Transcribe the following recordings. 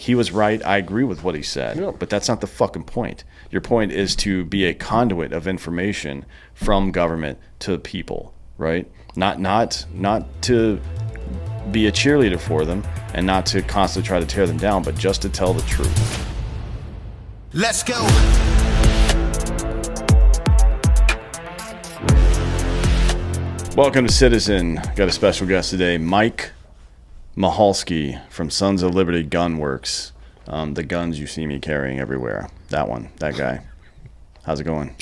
he was right. I agree with what he said. Yeah. But that's not the fucking point. Your point is to be a conduit of information from government to people, right? Not to be a cheerleader for them and not to constantly try to tear them down, but just to tell the truth. Let's go. Welcome to Citizen. Got a special guest today, Mike Mihalski from Sons of Liberty Gun Works. The guns you see me carrying everywhere. That one, that guy. How's it going?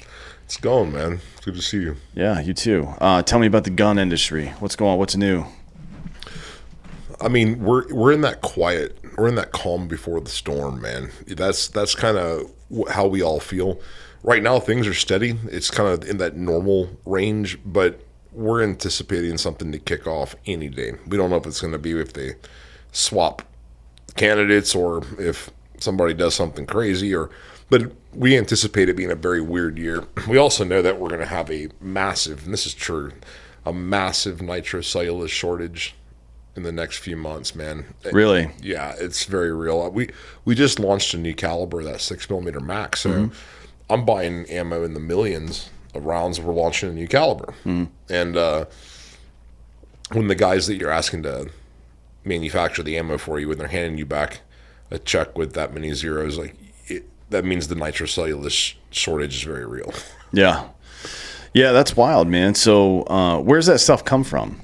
It's going, man. It's good to see you. Yeah, you too. Tell me about the gun industry. What's going on? What's new? I mean, we're in that quiet, we're in that calm before the storm, man. That's kind of how we all feel. Right now, things are steady. It's kind of in that normal range, but we're anticipating something to kick off any day. We don't know if it's going to be if they swap candidates or if somebody does something crazy, but we anticipate it being a very weird year. We also know that we're going to have a massive, and this is true, a massive nitrocellulose shortage in the next few months, man. Really? Yeah, it's very real. We just launched a new caliber, that 6mm Max, so I'm buying ammo in the millions of rounds. We're launching a new caliber. And when the guys that you're asking to manufacture the ammo for you, when they're handing you back a check with that many zeros, that means the nitrocellulose shortage is very real. Yeah, that's wild, man. So where's that stuff come from?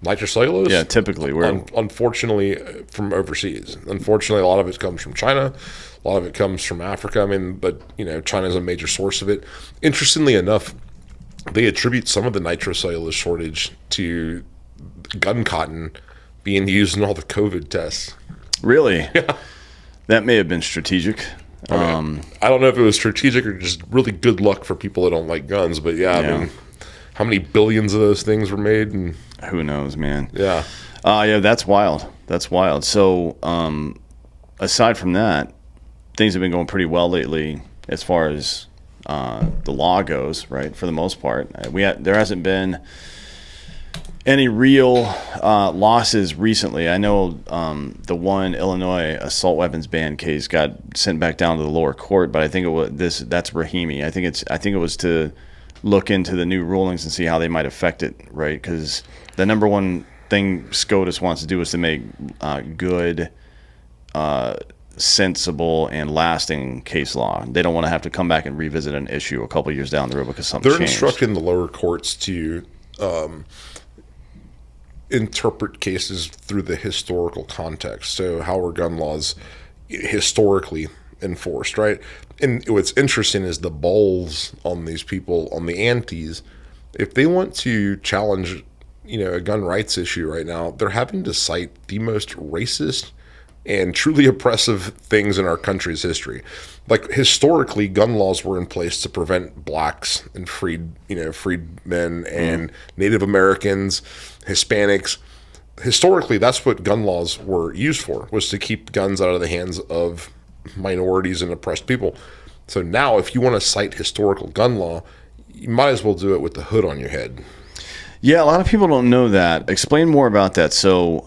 Nitrocellulose? Yeah, typically. Unfortunately, from overseas. Unfortunately, a lot of it comes from China. A lot of it comes from Africa. I mean, but, China's a major source of it. Interestingly enough, they attribute some of the nitrocellulose shortage to gun cotton being used in all the COVID tests. Really? Yeah. That may have been strategic. I don't know if it was strategic or just really good luck for people that don't like guns, but I mean, how many billions of those things were made? And who knows, man? Yeah. That's wild. That's wild. So, aside from that, things have been going pretty well lately as far as the law goes, right? For the most part, there hasn't been any real losses recently. I know the one Illinois assault weapons ban case got sent back down to the lower court, but I think that's Rahimi. I think it was to look into the new rulings and see how they might affect it, right? Because the number one thing SCOTUS wants to do is to make good, sensible, and lasting case law. They don't want to have to come back and revisit an issue a couple years down the road because something changed. They're instructing the lower courts to interpret cases through the historical context. So how are gun laws historically enforced, right? And what's interesting is the balls on these people, on the antis, if they want to challenge, a gun rights issue right now, they're having to cite the most racist and truly oppressive things in our country's history. Like, historically, gun laws were in place to prevent blacks and freedmen and Native Americans, Hispanics. Historically, that's what gun laws were used for, was to keep guns out of the hands of minorities and oppressed people. So now, if you want to cite historical gun law, you might as well do it with the hood on your head. Yeah, a lot of people don't know that. Explain more about that. So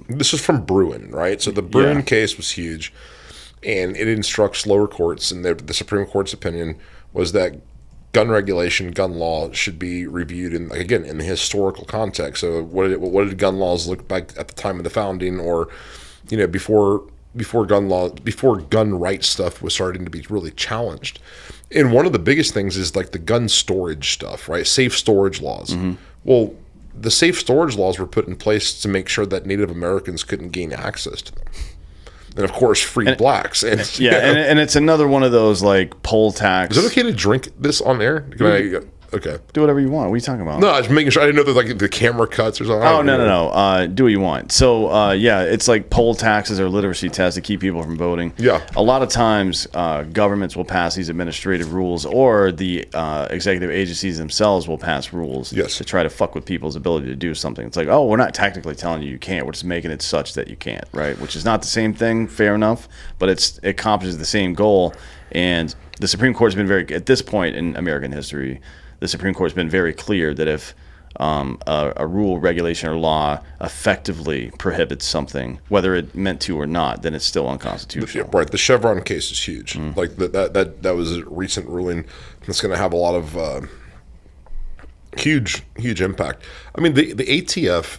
this is from Bruin, right? So the Bruin case was huge, and it instructs lower courts, and the Supreme Court's opinion was that gun regulation, gun law should be reviewed in the historical context. So what did gun laws look like at the time of the founding, or before gun rights stuff was starting to be really challenged. And one of the biggest things is like the gun storage stuff, right? Safe storage laws. Well, the safe storage laws were put in place to make sure that Native Americans couldn't gain access to them. And of course, free blacks. And and it's another one of those like poll tax. Is it okay to drink this on air? Okay. Do whatever you want. What are you talking about? No, I was making sure. I didn't know that the camera cuts or something. Oh, no. Do what you want. So, it's like poll taxes or literacy tests to keep people from voting. Yeah. A lot of times, governments will pass these administrative rules, or the executive agencies themselves will pass rules to try to fuck with people's ability to do something. It's like, oh, we're not technically telling you can't. We're just making it such that you can't, right? Which is not the same thing, fair enough, but it accomplishes the same goal. And the Supreme Court's been at this point in American history, the Supreme Court's been very clear that if a rule, regulation, or law effectively prohibits something, whether it meant to or not, then it's still unconstitutional. Right. The Chevron case is huge. Like that was a recent ruling that's going to have a lot of huge impact. I mean, the ATF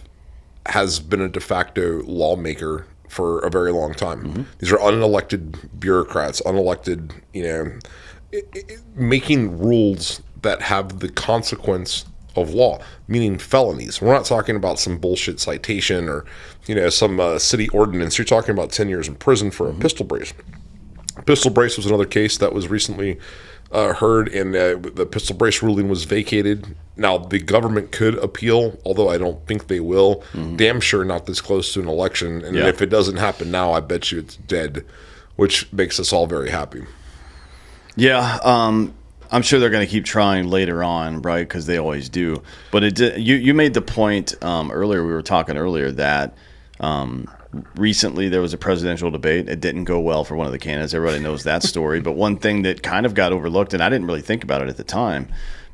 has been a de facto lawmaker for a very long time. These are unelected bureaucrats, unelected, making rules that have the consequence of law, meaning felonies. We're not talking about some bullshit citation or, some city ordinance. You're talking about 10 years in prison for a pistol brace. Pistol brace was another case that was recently heard, and the pistol brace ruling was vacated. Now, the government could appeal, although I don't think they will. Damn sure not this close to an election. And if it doesn't happen now, I bet you it's dead, which makes us all very happy. Yeah, I'm sure they're going to keep trying later on, right? Because they always do. But you made the point earlier. We were talking earlier that recently there was a presidential debate. It didn't go well for one of the candidates. Everybody knows that story. But one thing that kind of got overlooked, and I didn't really think about it at the time,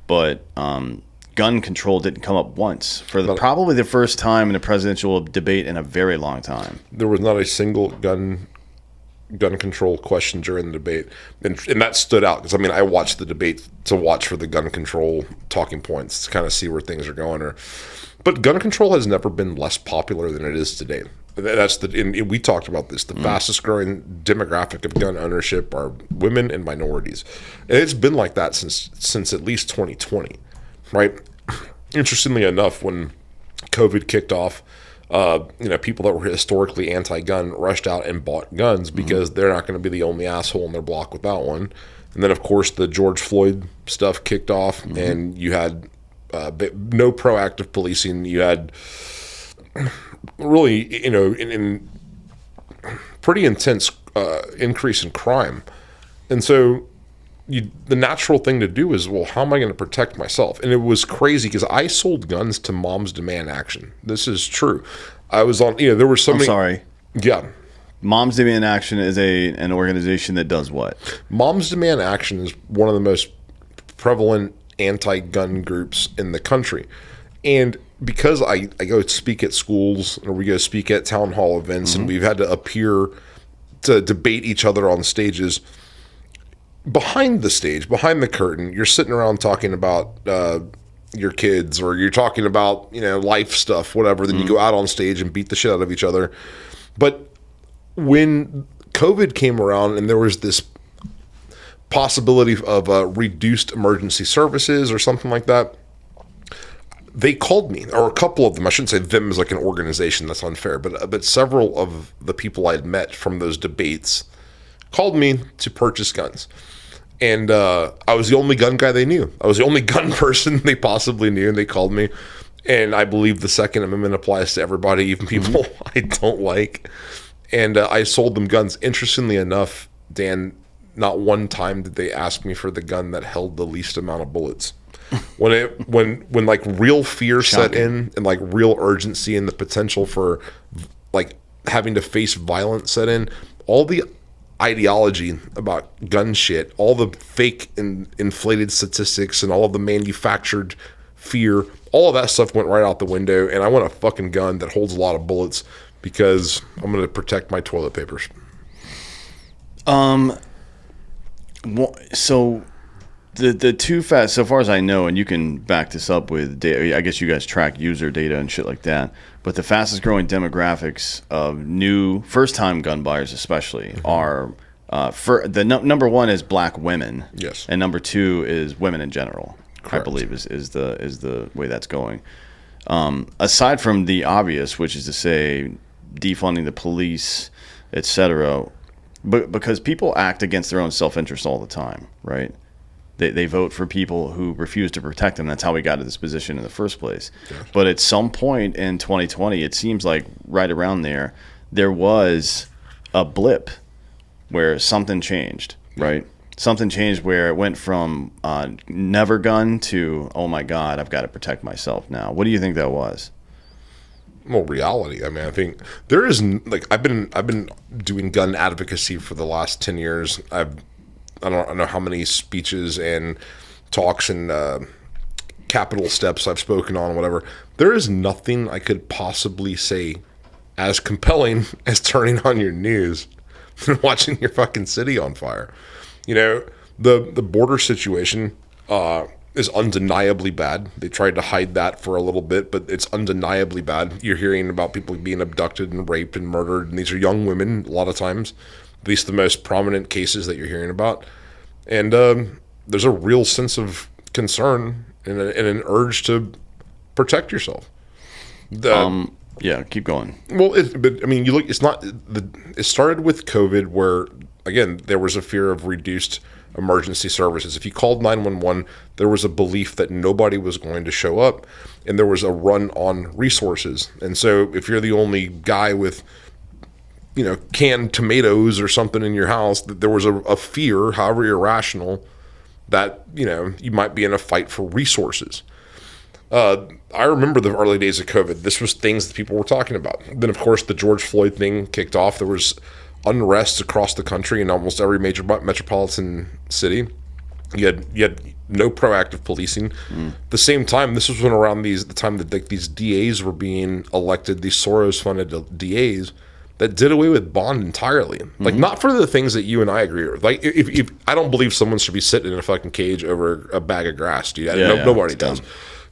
but gun control didn't come up once for probably the first time in a presidential debate in a very long time. There was not a single gun control question during the debate, and that stood out because I watched the debate to watch for the gun control talking points to kind of see where things are going. But gun control has never been less popular than it is today. And we talked about this. The fastest growing demographic of gun ownership are women and minorities, and it's been like that since at least 2020, right? Interestingly enough, when COVID kicked off, people that were historically anti-gun rushed out and bought guns because they're not going to be the only asshole in their block without one. And then, of course, the George Floyd stuff kicked off, and you had no proactive policing. You had really, in pretty intense increase in crime. And so the natural thing to do is, well, how am I going to protect myself? And it was crazy because I sold guns to Moms Demand Action. This is true. I was on, there were so many. Sorry. Yeah. Moms Demand Action is an organization that does what? Moms Demand Action is one of the most prevalent anti-gun groups in the country. And because I go speak at schools, or we go speak at town hall events, and we've had to appear to debate each other on stages, behind the stage, behind the curtain, you're sitting around talking about your kids, or you're talking about, life stuff, whatever. Then you go out on stage and beat the shit out of each other. But when COVID came around and there was this possibility of reduced emergency services or something like that, they called me, or a couple of them. I shouldn't say them as like an organization. That's unfair. But several of the people I had met from those debates called me to purchase guns. And I was the only gun guy they knew. I was the only gun person they possibly knew, and they called me. And I believe the Second Amendment applies to everybody, even people I don't like. And I sold them guns. Interestingly enough, Dan, not one time did they ask me for the gun that held the least amount of bullets. When like real fear set in, and like real urgency and the potential for like having to face violence set in, all the ideology about gun shit, all the fake and inflated statistics and all of the manufactured fear, all of that stuff went right out the window. And I want a fucking gun that holds a lot of bullets because I'm going to protect my toilet papers. So the too fast, so far as I know, and you can back this up with data, I guess you guys track user data and shit like that, but the fastest growing demographics of new first-time gun buyers especially are number one is black women. Yes. And number two is women in general. Correct. I believe is the way that's going. Aside from the obvious, which is to say defunding the police, etc., but because people act against their own self-interest all the time, right? They vote for people who refuse to protect them. That's how we got to this position in the first place. Yes. But at some point in 2020, it seems like right around there was a blip where something changed, right? Something changed where it went from never gun to, oh my God, I've got to protect myself now. What do you think that was? Well, reality. I mean, I think there is like I've been doing gun advocacy for the last 10 years. I don't know how many speeches and talks and capital steps I've spoken on, whatever. There is nothing I could possibly say as compelling as turning on your news and watching your fucking city on fire. You know, the border situation is undeniably bad. They tried to hide that for a little bit, but it's undeniably bad. You're hearing about people being abducted and raped and murdered, and these are young women a lot of times, at least the most prominent cases that you're hearing about. And there's a real sense of concern and an urge to protect yourself. Yeah, keep going. Well, but I mean, you look. It's not. It started with COVID, where again there was a fear of reduced emergency services. If you called 911, there was a belief that nobody was going to show up, and there was a run on resources. And so, if you're the only guy with, you know, canned tomatoes or something in your house, that there was a fear, however irrational, that, you know, you might be in a fight for resources. I remember the early days of COVID. This was things that people were talking about. Then, of course, the George Floyd thing kicked off. There was unrest across the country in almost every major metropolitan city. You had no proactive policing. At the same time, this was when around the time that these DAs were being elected, these Soros-funded DAs that did away with bond entirely. Like, not for the things that you and I agree with. Like, if I don't believe someone should be sitting in a fucking cage over a bag of grass, dude. Nobody does.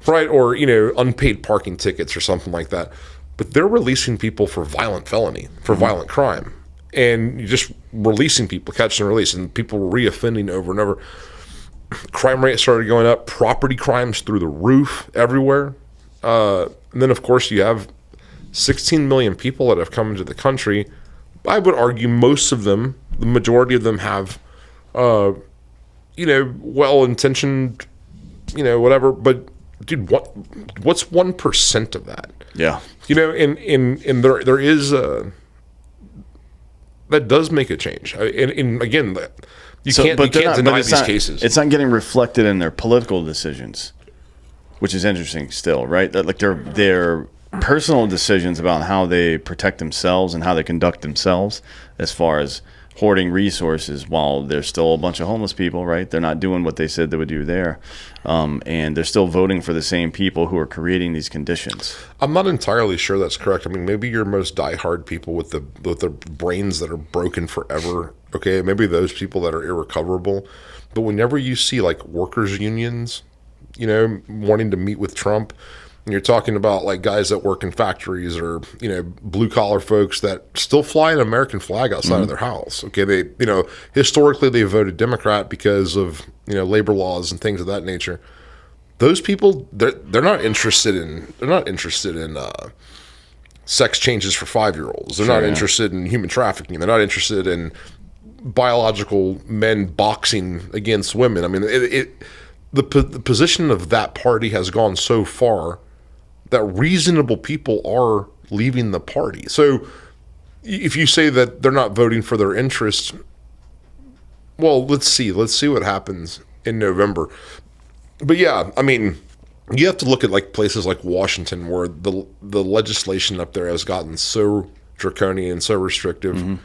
Right, or, you know, unpaid parking tickets or something like that. But they're releasing people for violent felony, for violent crime. And you're just releasing people, catch and release, and people were reoffending over and over. Crime rate started going up, property crimes through the roof everywhere. And then, of course, you have 16 million people that have come into the country. I would argue most of them, the majority of them have, you know, well-intentioned, you know, whatever, but dude, what's 1% of that? Yeah, you know, and there is that does make a change. And again, you can't deny these cases. It's not getting reflected in their political decisions, which is interesting still, right? That, like, their personal decisions about how they protect themselves and how they conduct themselves, as far as hoarding resources while there's still a bunch of homeless people, right? They're not doing what they said they would do there. And they're still voting for the same people who are creating these conditions. I'm not entirely sure that's correct. I mean, maybe your most diehard people with the brains that are broken forever, okay, maybe those people that are irrecoverable. But whenever you see, like, workers' unions, you know, wanting to meet with Trump, and you're talking about, like, guys that work in factories or, you know, blue collar folks that still fly an American flag outside of their house. Okay, they, you know, historically they voted Democrat because of, you know, labor laws and things of that nature. Those people, they're not interested in sex changes for 5-year-olds. They're not interested in human trafficking. They're not interested in biological men boxing against women. I mean, the position of that party has gone so far that reasonable people are leaving the party. So if you say that they're not voting for their interests, well, let's see what happens in November. But yeah, I mean, you have to look at, like, places like Washington, where the legislation up there has gotten so draconian, so restrictive.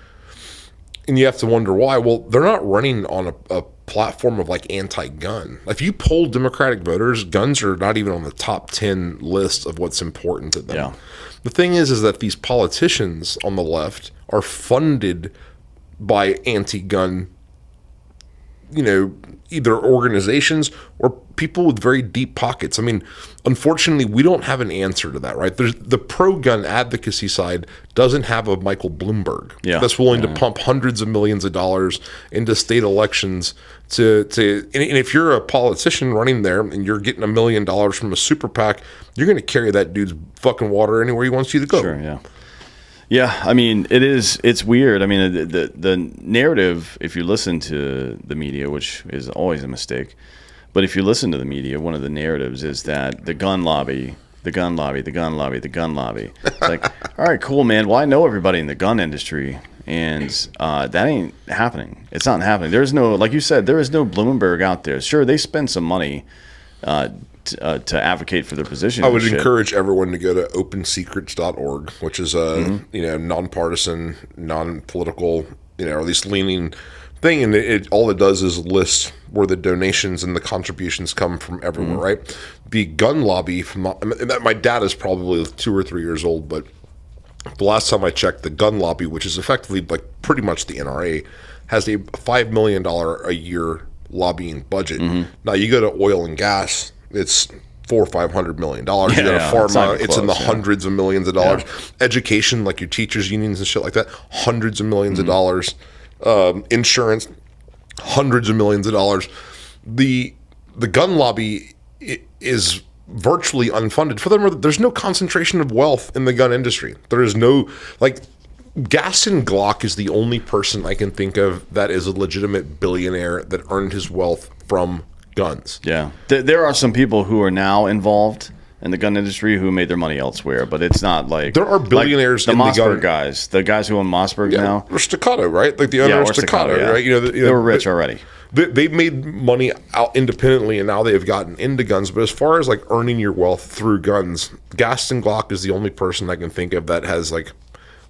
And you have to wonder why. Well, they're not running on a platform of, like, anti-gun. If you poll Democratic voters, guns are not even on the top 10 list of what's important to them. Yeah. The thing is that these politicians on the left are funded by anti-gun, you know, either organizations or people with very deep pockets. I mean, unfortunately, we don't have an answer to that, right? There's the pro-gun advocacy side doesn't have a Michael Bloomberg that's willing to pump hundreds of millions of dollars into state elections and if you're a politician running there and you're getting $1 million from a super PAC, you're going to carry that dude's fucking water anywhere he wants you to go. Sure, yeah. Yeah, I mean, it's weird. I mean, the narrative, if you listen to the media, which is always a mistake, but if you listen to the media, one of the narratives is that the gun lobby. It's like, all right, cool, man. Well, I know everybody in the gun industry, and that ain't happening. It's not happening. There's no, like you said, there is no Bloomberg out there. Sure, they spend some money to advocate for their position. I would encourage everyone to go to opensecrets.org, which is a you know, nonpartisan, non-political, you know, or at least leaning thing, and all it does is list where the donations and the contributions come from everywhere, right? The gun lobby, my dad is probably 2 or 3 years old, but the last time I checked, the gun lobby, which is effectively like pretty much the NRA, has a $5 million a year lobbying budget. Now you go to oil and gas, it's $400 or $500 million. You go to pharma, it's in the hundreds of millions of dollars. Education, like your teachers' unions and shit like that, hundreds of millions of dollars. Insurance, hundreds of millions of dollars. The gun lobby is virtually unfunded. For them, there's no concentration of wealth in the gun industry. There is no, like, Gaston Glock is the only person I can think of that is a legitimate billionaire that earned his wealth from guns. Yeah. There are some people who are now involved in the gun industry who made their money elsewhere, but it's not like... There are billionaires like the in Mossberg the gun... guys. The guys who own Mossberg now. Or Staccato, right? Like the owner of Staccato, right? They were rich already. They've made money out independently, and now they've gotten into guns. But as far as like earning your wealth through guns, Gaston Glock is the only person I can think of that has like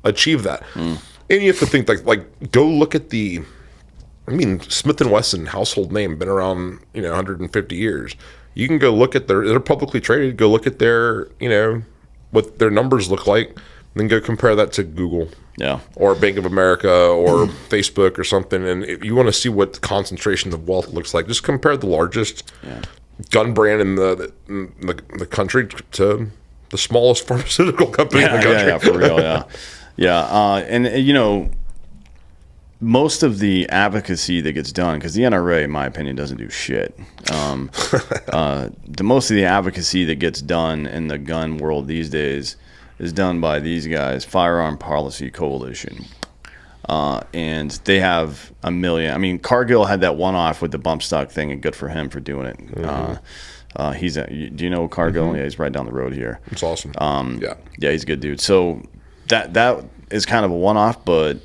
achieved that. And you have to think like go look at the... I mean, Smith & Wesson, household name, been around, 150 years. You can go look at they're publicly traded, go look at their, what their numbers look like, then go compare that to Google. Yeah. Or Bank of America or Facebook or something. And if you want to see what the concentration of wealth looks like, just compare the largest gun brand in the country to the smallest pharmaceutical company in the country. Yeah, for real, yeah. Yeah, and most of the advocacy that gets done, because the NRA, in my opinion, doesn't do shit. Most of the advocacy that gets done in the gun world these days is done by these guys, Firearm Policy Coalition. And they have a million. I mean, Cargill had that one-off with the bump stock thing, and good for him for doing it. Do you know Cargill? Yeah, he's right down the road here. It's awesome. Yeah, he's a good dude. So that is kind of a one-off, but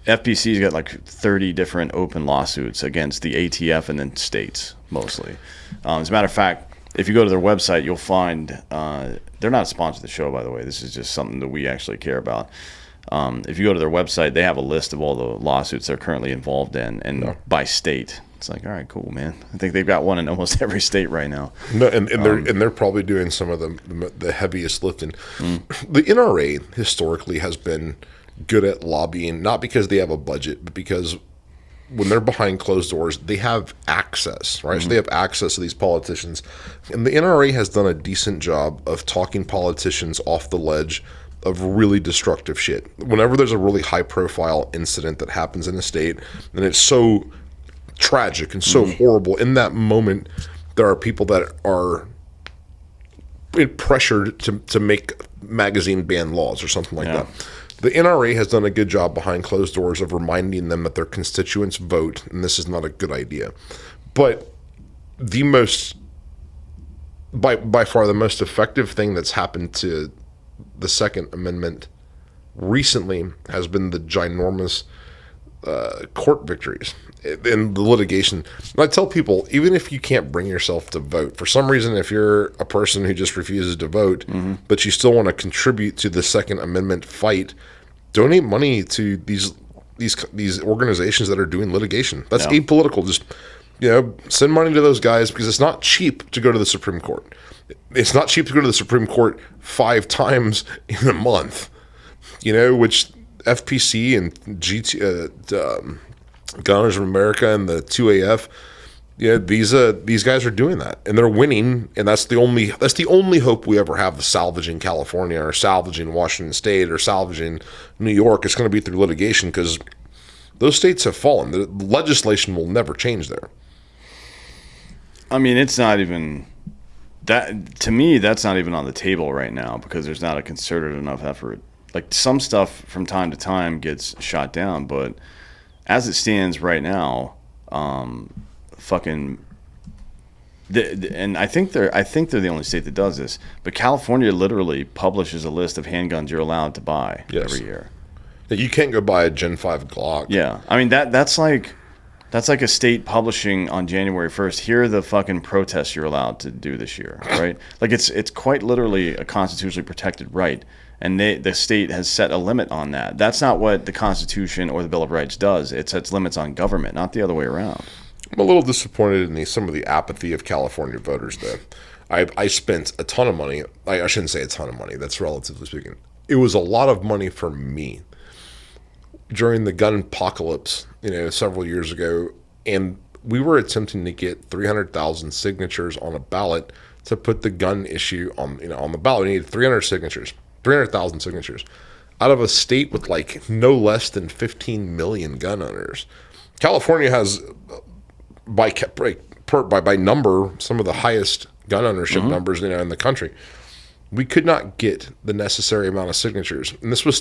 FPC's got like 30 different open lawsuits against the ATF and then states mostly. As a matter of fact, if you go to their website, you'll find they're not a sponsor of the show, by the way. This is just something that we actually care about. If you go to their website, they have a list of all the lawsuits they're currently involved in, and by state. It's like, all right, cool, man. I think they've got one in almost every state right now. No, and they're probably doing some of the heaviest lifting. The NRA historically has been good at lobbying, not because they have a budget, but because when they're behind closed doors, they have access, right? So they have access to these politicians. And the NRA has done a decent job of talking politicians off the ledge of really destructive shit. Whenever there's a really high-profile incident that happens in a state, and it's so tragic and so horrible, in that moment, there are people that are pressured to make magazine ban laws or something like that. The NRA has done a good job behind closed doors of reminding them that their constituents vote, and this is not a good idea. But the by far the most effective thing that's happened to the Second Amendment recently has been the ginormous court victories in the litigation. And I tell people, even if you can't bring yourself to vote, for some reason, if you're a person who just refuses to vote, but you still want to contribute to the Second Amendment fight, donate money to these organizations that are doing litigation. That's apolitical. Just send money to those guys, because it's not cheap to go to the Supreme Court. It's not cheap to go to the Supreme Court 5 times in a month. Which FPC and Gunners of America and the 2AF, these guys are doing that, and they're winning, and that's the only hope we ever have of salvaging California or salvaging Washington State or salvaging New York. It's going to be through litigation, because those states have fallen. The legislation will never change there. I mean, it's not even that. To me, that's not even on the table right now, because there's not a concerted enough effort. Like, some stuff from time to time gets shot down, but as it stands right now, and I think they're the only state that does this, but California literally publishes a list of handguns you're allowed to buy every year. You can't go buy a Gen 5 Glock. Yeah, I mean that's like That's like a state publishing on January 1st. Here are the fucking protests you're allowed to do this year, right? Like it's quite literally a constitutionally protected right, and the state has set a limit on that. That's not what the Constitution or the Bill of Rights does. It sets limits on government, not the other way around. I'm a little disappointed in some of the apathy of California voters, though. I spent a ton of money. I shouldn't say a ton of money. That's relatively speaking. It was a lot of money for me during the gun apocalypse, several years ago, and we were attempting to get 300,000 signatures on a ballot to put the gun issue on the ballot. We needed 300,000 signatures out of a state with like no less than 15 million gun owners. California has, by number, some of the highest gun ownership numbers in the country. We could not get the necessary amount of signatures, and this was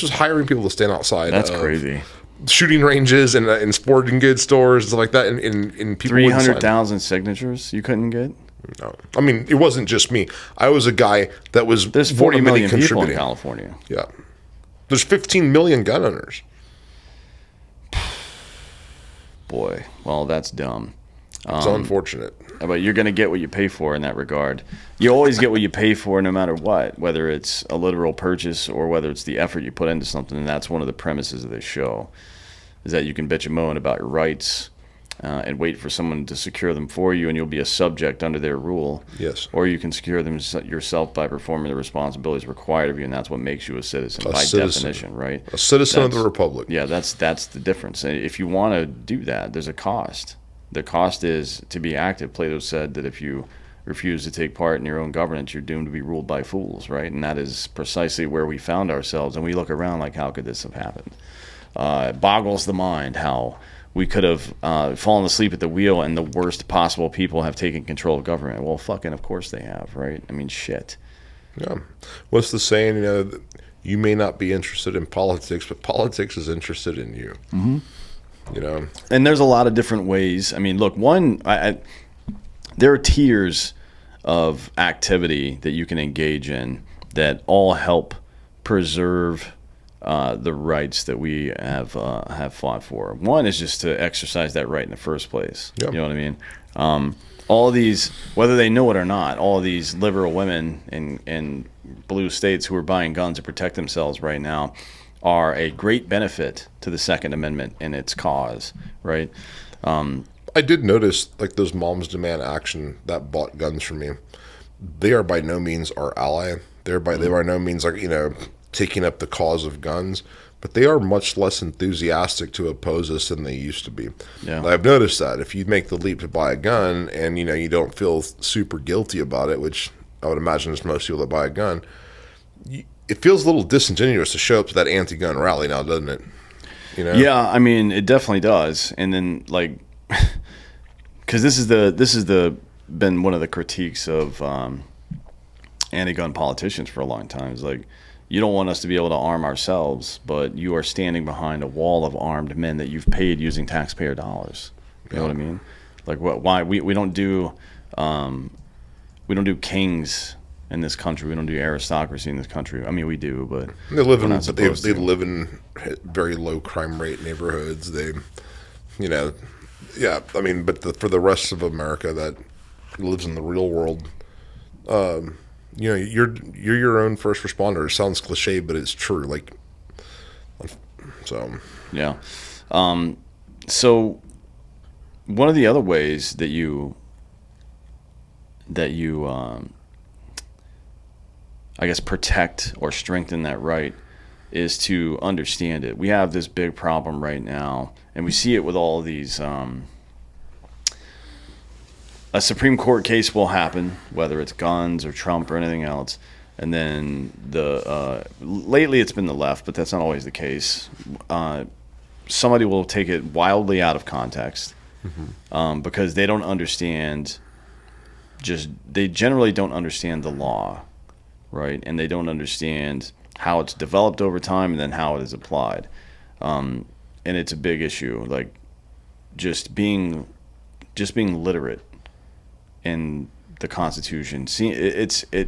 hiring people to stand outside. That's crazy. Shooting ranges and sporting goods stores and stuff like that. And people 300,000 signatures you couldn't get. No, I mean, it wasn't just me. I was a guy that was. There's 40 million people in California. Yeah, there's 15 million gun owners. Boy, well, that's dumb. It's unfortunate. But you're going to get what you pay for in that regard. You always get what you pay for no matter what, whether it's a literal purchase or whether it's the effort you put into something. And that's one of the premises of this show, is that you can bitch and moan about your rights and wait for someone to secure them for you, and you'll be a subject under their rule. Yes. Or you can secure them yourself by performing the responsibilities required of you, and that's what makes you a citizen definition, right? A citizen of the republic. Yeah, that's the difference. And if you want to do that, there's a cost. The cost is to be active. Plato said that if you refuse to take part in your own governance, you're doomed to be ruled by fools, right? And that is precisely where we found ourselves. And we look around like, how could this have happened? It boggles the mind how we could have fallen asleep at the wheel and the worst possible people have taken control of government. Well, fucking of course they have, right? I mean, shit. Yeah. What's the saying? You may not be interested in politics, but politics is interested in you. Mm-hmm. And there's a lot of different ways. I mean, look, there are tiers of activity that you can engage in that all help preserve the rights that we have fought for. One is just to exercise that right in the first place. Yep. You know what I mean? All of these, whether they know it or not, all of these liberal women in blue states who are buying guns to protect themselves right now are a great benefit to the Second Amendment and its cause, right? I did notice, like, those Moms Demand Action that bought guns from me, they are by no means our ally. They by no means, like, taking up the cause of guns, but they are much less enthusiastic to oppose us than they used to be. Yeah. I've noticed that if you make the leap to buy a gun and, you don't feel super guilty about it, which I would imagine is most people that buy a gun, it feels a little disingenuous to show up to that anti-gun rally now, doesn't it? Yeah, I mean, it definitely does. And then, like, because this is been one of the critiques of anti-gun politicians for a long time. Is like, you don't want us to be able to arm ourselves, but you are standing behind a wall of armed men that you've paid using taxpayer dollars. You know what I mean? Like, why we don't do kings in this country. We don't do aristocracy in this country. I mean, we do, but they live in very low crime rate neighborhoods. I mean, but for the rest of America that lives in the real world, you're your own first responder. It sounds cliche, but it's true. Like, so yeah. So one of the other ways that you I guess protect or strengthen that right is to understand it. We have this big problem right now, and we see it with all of these. A Supreme Court case will happen, whether it's guns or Trump or anything else, and then lately it's been the left, but that's not always the case. Somebody will take it wildly out of context because they don't understand. They generally don't understand the law. Right, and they don't understand how it's developed over time and then how it is applied, and it's a big issue. Like, just being literate in the Constitution. See, it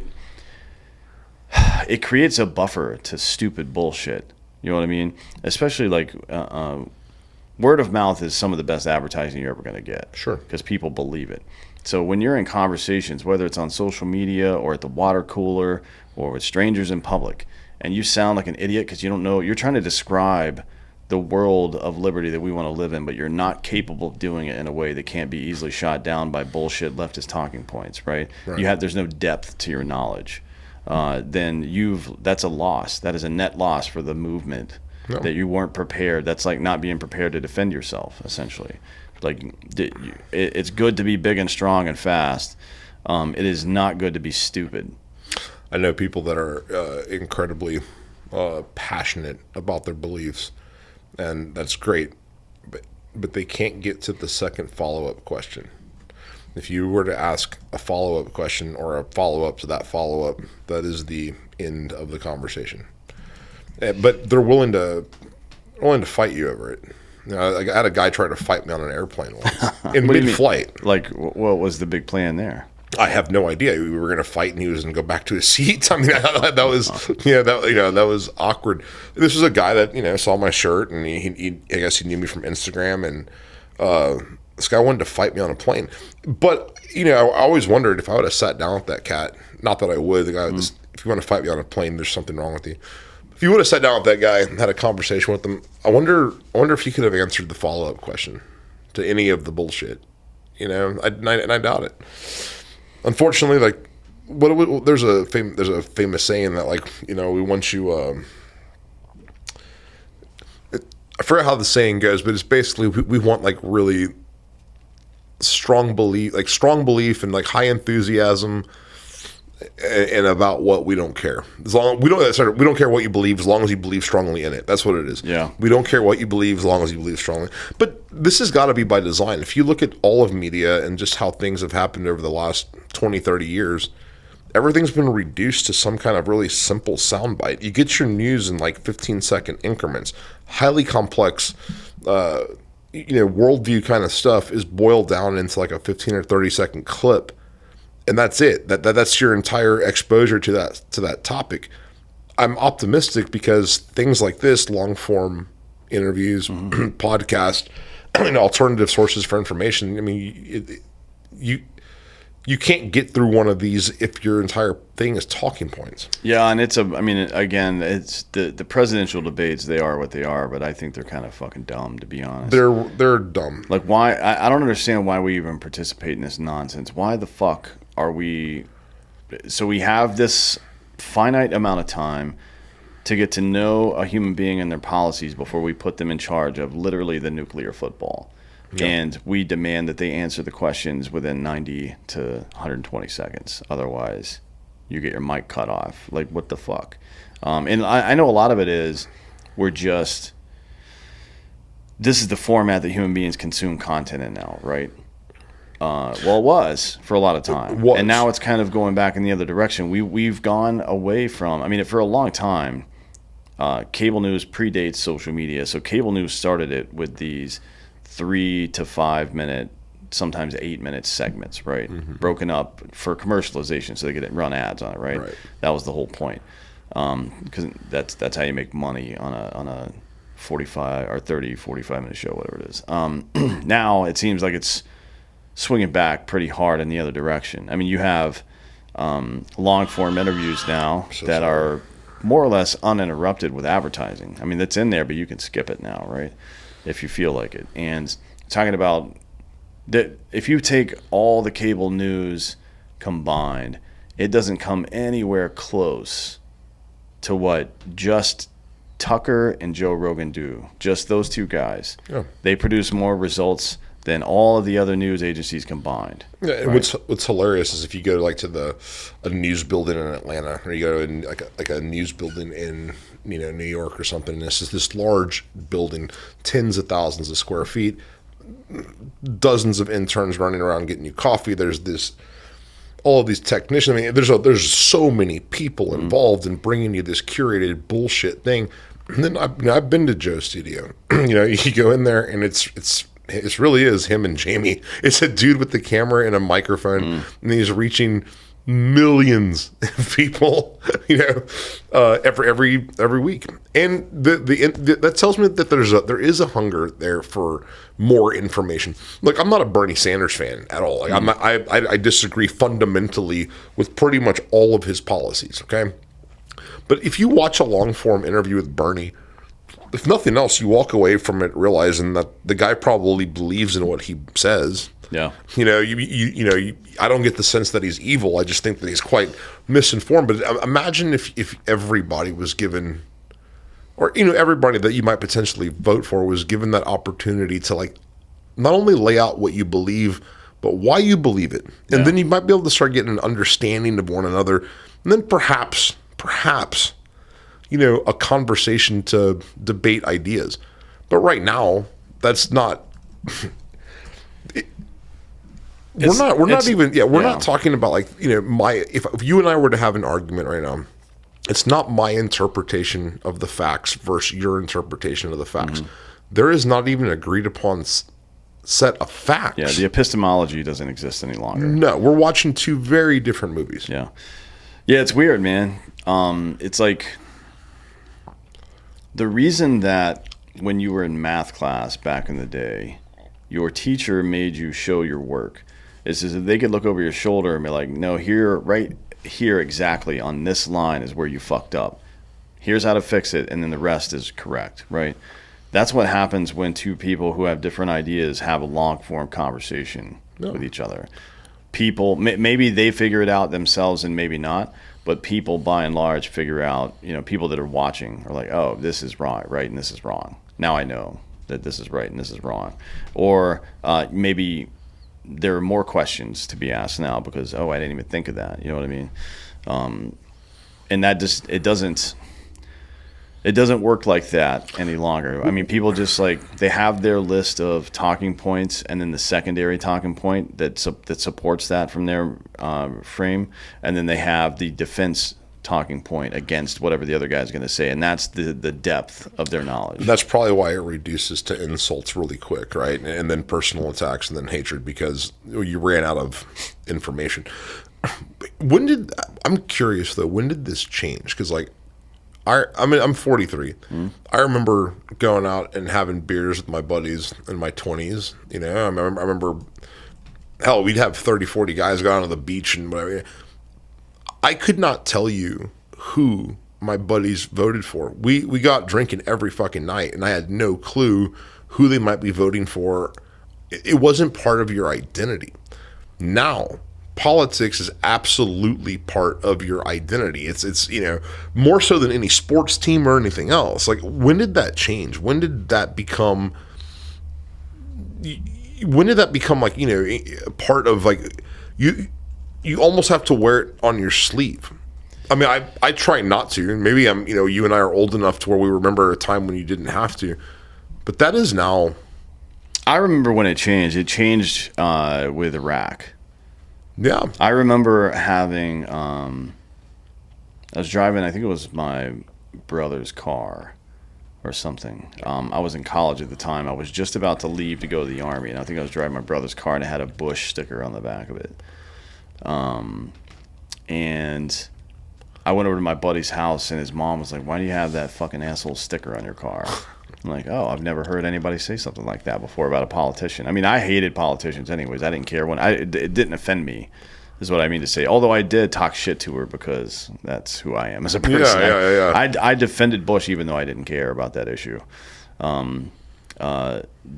creates a buffer to stupid bullshit. You know what I mean? Especially like word of mouth is some of the best advertising you're ever going to get. Sure. Because people believe it. So when you're in conversations, whether it's on social media or at the water cooler or with strangers in public, and you sound like an idiot because you don't know, you're trying to describe the world of liberty that we want to live in, but you're not capable of doing it in a way that can't be easily shot down by bullshit leftist talking points, right? There's no depth to your knowledge. Then that's a loss. That is a net loss for the movement. No. That you weren't prepared. That's like not being prepared to defend yourself, essentially. Like, it's good to be big and strong and fast. It is not good to be stupid. I know people that are incredibly passionate about their beliefs, and that's great, but they can't get to the second follow-up question. If you were to ask a follow-up question or a follow-up to that follow-up, that is the end of the conversation. But they're willing to fight you over it. You know, I had a guy try to fight me on an airplane once in mid-flight. Like, what was the big plan there? I have no idea. We were going to fight, and he was going to go back to his seat. I mean, that was awkward. This was a guy that saw my shirt, and he I guess he knew me from Instagram, and this guy wanted to fight me on a plane. But I always wondered if I would have sat down with that cat. Not that I would. The guy, if you want to fight me on a plane, there's something wrong with you. If you would have sat down with that guy and had a conversation with him, I wonder if he could have answered the follow-up question to any of the bullshit. And I doubt it. Unfortunately, like, there's a famous saying that, like, we want you. I forget how the saying goes, but it's basically we want like really strong belief and like high enthusiasm. And about what we don't care. We don't care what you believe as long as you believe strongly in it. That's what it is. Yeah. We don't care what you believe as long as you believe strongly. But this has got to be by design. If you look at all of media and just how things have happened over the last 20, 30 years, everything's been reduced to some kind of really simple soundbite. You get your news in like 15-second increments. Highly complex, worldview kind of stuff is boiled down into like a 15 or 30-second clip. And that's it. That's your entire exposure to that topic. I'm optimistic because things like this, long form interviews, podcast, and alternative sources for information. I mean, you can't get through one of these if your entire thing is talking points. Yeah, and it's the presidential debates. They are what they are, but I think they're kind of fucking dumb, to be honest. They're dumb. Like, why? I don't understand why we even participate in this nonsense. Why the fuck are we? So we have this finite amount of time to get to know a human being and their policies before we put them in charge of literally the nuclear football. Yeah. And we demand that they answer the questions within 90 to 120 seconds. Otherwise, you get your mic cut off. Like, what the fuck? And I know a lot of it is this is the format that human beings consume content in now, right? Well, it was for a lot of time. And now it's kind of going back in the other direction. We've gone away from, for a long time, cable news predates social media. So cable news started it with these 3 to 5 minute, sometimes 8 minute segments, right? Mm-hmm. Broken up for commercialization so they could run ads on it, right? That was the whole point. Because that's how you make money on a 45 or 30, 45 minute show, whatever it is. Now it seems like it's swinging back pretty hard in the other direction. I mean, you have long form interviews now that are more or less uninterrupted with advertising. I mean, that's in there, but you can skip it now, right? If you feel like it. And talking about that, if you take all the cable news combined, it doesn't come anywhere close to what just Tucker and Joe Rogan do. Just those two guys. Yeah. They produce more results than all of the other news agencies combined. Yeah, and right? what's hilarious is if you go to a news building in Atlanta, or you go to a news building in New York or something, and this is this large building, tens of thousands of square feet, dozens of interns running around getting you coffee. There's all of these technicians. I mean, there's so many people involved in bringing you this curated bullshit thing. And then I've been to Joe's studio. You go in there and it really is him and Jamie. It's a dude with the camera and a microphone, and he's reaching millions of people, every week, and that tells me that there is a hunger there for more information. Like, I'm not a Bernie Sanders fan at all. Like, I disagree fundamentally with pretty much all of his policies. Okay, but if you watch a long form interview with Bernie, if nothing else, you walk away from it realizing that the guy probably believes in what he says. Yeah. I don't get the sense that he's evil. I just think that he's quite misinformed. But imagine if everybody was given, or, everybody that you might potentially vote for was given that opportunity to, like, not only lay out what you believe, but why you believe it. And then you might be able to start getting an understanding of one another. And then perhaps, a conversation to debate ideas. But right now, that's not... We're not talking about, like, if you and I were to have an argument right now, it's not my interpretation of the facts versus your interpretation of the facts. Mm-hmm. There is not even an agreed upon set of facts. Yeah, the epistemology doesn't exist any longer. No, we're watching two very different movies. Yeah. Yeah, it's weird, man. It's like the reason that when you were in math class back in the day, your teacher made you show your work. Is that they could look over your shoulder and be like, no, right here exactly on this line is where you fucked up. Here's how to fix it, and then the rest is correct, right? That's what happens when two people who have different ideas have a long-form conversation with each other. People, maybe they figure it out themselves and maybe not, but people by and large figure out, people that are watching are like, oh, this is right, and this is wrong. Now I know that this is right and this is wrong. Or maybe there are more questions to be asked now because, I didn't even think of that. You know what I mean? And that just, it doesn't work like that any longer. I mean, people just, like, they have their list of talking points and then the secondary talking point that supports that from their frame. And then they have the defense talking point against whatever the other guy's going to say, and that's the depth of their knowledge. That's probably why it reduces to insults really quick, right? And then personal attacks and then hatred because you ran out of information. I'm curious though, when did this change? Because, like, I'm 43. I remember going out and having beers with my buddies in my 20s. I remember, hell, we'd have 30, 40 guys go out on the beach and whatever. I could not tell you who my buddies voted for. We got drinking every fucking night, and I had no clue who they might be voting for. It wasn't part of your identity. Now, politics is absolutely part of your identity. It's more so than any sports team or anything else. Like, when did that change? When did that become like, part of, like, you almost have to wear it on your sleeve. I mean, I try not to. Maybe you and I are old enough to where we remember a time when you didn't have to. But that is now. I remember when it changed. It changed with Iraq. Yeah. I remember having, I was driving, I think it was my brother's car or something. I was in college at the time. I was just about to leave to go to the Army, and I think I was driving my brother's car, and it had a Bush sticker on the back of it. And I went over to my buddy's house, and his mom was like, why do you have that fucking asshole sticker on your car? I'm like, oh, I've never heard anybody say something like that before about a politician. I mean, I hated politicians anyways. I didn't care it didn't offend me, is what I mean to say. Although I did talk shit to her because that's who I am as a person. Yeah. I defended Bush even though I didn't care about that issue.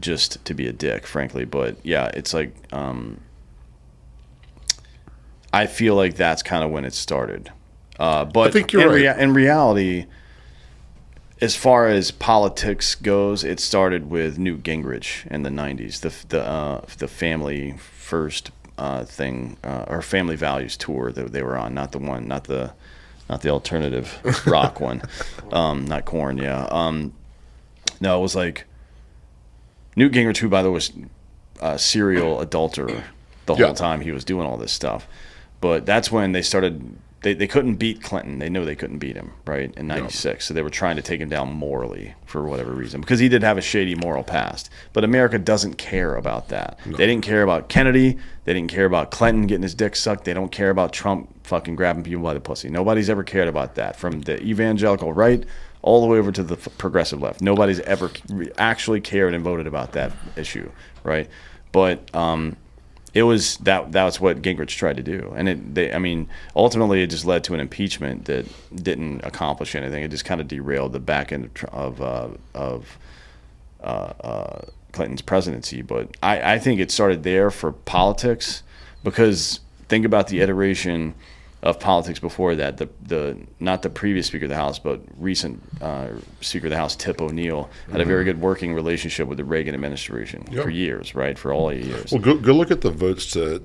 Just to be a dick, frankly. But yeah, it's like, I feel like that's kind of when it started. But I think you're right. In reality, as far as politics goes, it started with Newt Gingrich in the 90s, the Family First thing, or Family Values tour that they were on, not the alternative rock one, not Korn, yeah. No, it was like Newt Gingrich, who, by the way, was a serial adulterer the whole time he was doing all this stuff. But that's when they started. They couldn't beat Clinton. They knew they couldn't beat him, right, in 96. Yeah. So they were trying to take him down morally for whatever reason, because he did have a shady moral past. But America doesn't care about that. No. They didn't care about Kennedy. They didn't care about Clinton getting his dick sucked. They don't care about Trump fucking grabbing people by the pussy. Nobody's ever cared about that, from the evangelical right all the way over to the progressive left. Nobody's ever actually cared and voted about that issue, right? But it was that's what Gingrich tried to do, and ultimately it just led to an impeachment that didn't accomplish anything. It just kind of derailed the back end of Clinton's presidency. But I think it started there for politics, because think about the iteration of politics before that. The not the previous Speaker of the House, but recent Speaker of the House, Tip O'Neill, had a very good working relationship with the Reagan administration for years, right? For all 8 years. Well, go look at the votes to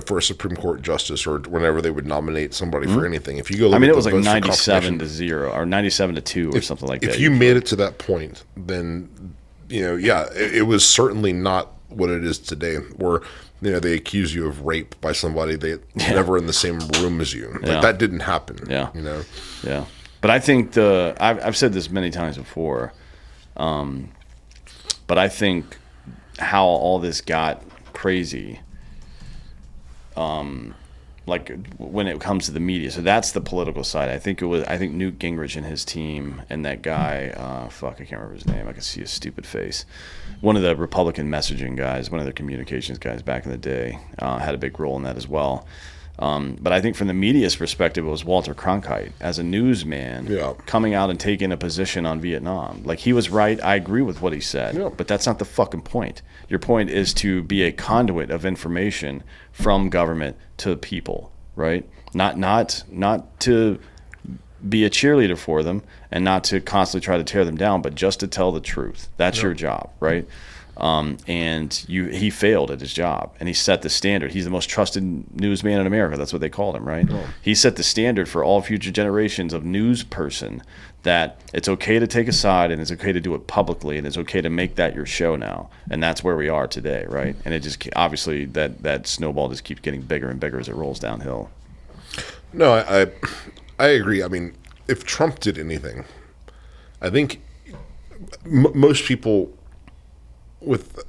for a Supreme Court justice, or whenever they would nominate somebody for anything. If you go, look it at was the like votes for 97-0 or 97-2 or something like that. If you made it to that point, then it was certainly not what it is today, where they accuse you of rape by somebody they never in the same room as you. Like that didn't happen. Yeah. Yeah. But I think I've said this many times before, but I think how all this got crazy, like when it comes to the media. So that's the political side. I think Newt Gingrich and his team and that guy, I can't remember his name. I can see his stupid face. One of the Republican messaging guys, one of the communications guys back in the day, had a big role in that as well. But I think from the media's perspective, it was Walter Cronkite as a newsman coming out and taking a position on Vietnam. Like, he was right. I agree with what he said, but that's not the fucking point. Your point is to be a conduit of information from government to people, right? Not to be a cheerleader for them and not to constantly try to tear them down, but just to tell the truth. That's your job, right? He failed at his job, and he set the standard. He's the most trusted newsman in America. That's what they called him, right? He set the standard for all future generations of news person, that it's okay to take a side, and it's okay to do it publicly, and it's okay to make that your show now. And that's where we are today, right? And it just, obviously, that snowball just keeps getting bigger and bigger as it rolls downhill. No, I agree. I mean, if Trump did anything, I think most people with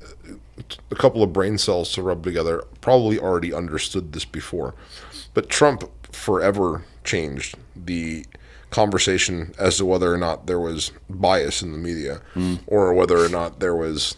a couple of brain cells to rub together probably already understood this before. But Trump forever changed the conversation as to whether or not there was bias in the media, or whether or not there was,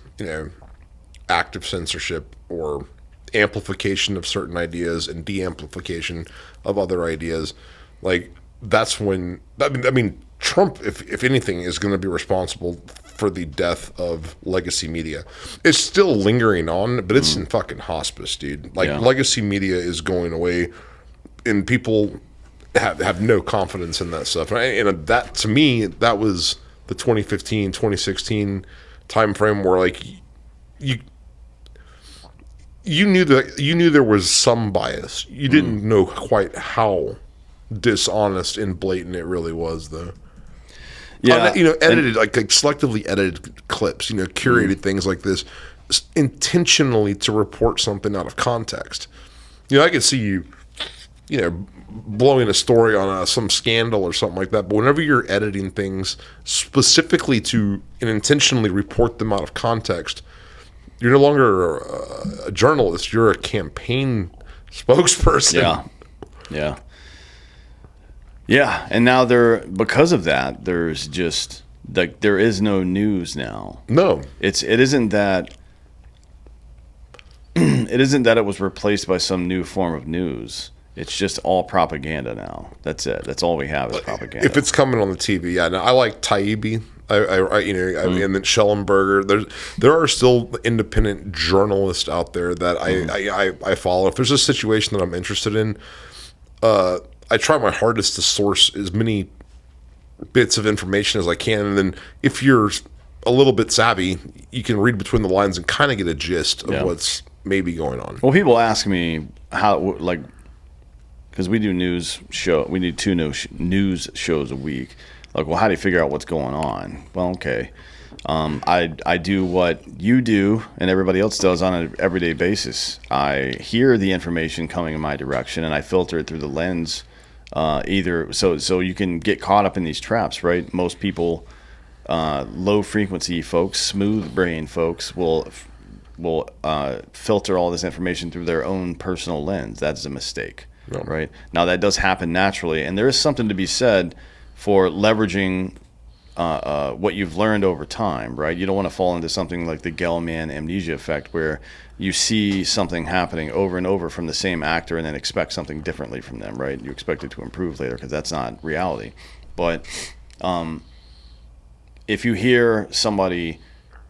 active censorship or amplification of certain ideas and de-amplification of other ideas. Like, that's when I mean Trump, if anything, is going to be responsible for the death of legacy media. It's still lingering on, but it's in fucking hospice, dude. Like, legacy media is going away, and people have no confidence in that stuff. And that, to me, that was the 2015, 2016 time frame where, like, you knew there was some bias. You didn't know quite how dishonest and blatant it really was, though. Yeah, edited, like selectively edited clips, curated things like this, intentionally to report something out of context. I could see you, blowing a story on some scandal or something like that, but whenever you're editing things specifically to and intentionally report them out of context, you're no longer a journalist. You're a campaign spokesperson. Yeah, and now because of that, there's just like there is no news now. No, it isn't that it was replaced by some new form of news. It's just all propaganda now. That's it. That's all we have is propaganda. If it's coming on the TV, yeah. Now, I like Taibbi. And then Schellenberger. There are still independent journalists out there that I follow. If there's a situation that I'm interested in, I try my hardest to source as many bits of information as I can, and then if you're a little bit savvy, you can read between the lines and kind of get a gist of what's maybe going on. Well, people ask me how, like, because we do we do 2 news shows a week. Like, well, how do you figure out what's going on? Well, okay. I do what you do and everybody else does on an everyday basis. I hear the information coming in my direction, and I filter it through the lens. So you can get caught up in these traps, right? Most people, low frequency folks, smooth brain folks will will filter all this information through their own personal lens. That's a mistake, right? Now, that does happen naturally, and there is something to be said for leveraging what you've learned over time, right? You don't want to fall into something like the Gell-Mann amnesia effect, where you see something happening over and over from the same actor and then expect something differently from them, right? You expect it to improve later because that's not reality. But if you hear somebody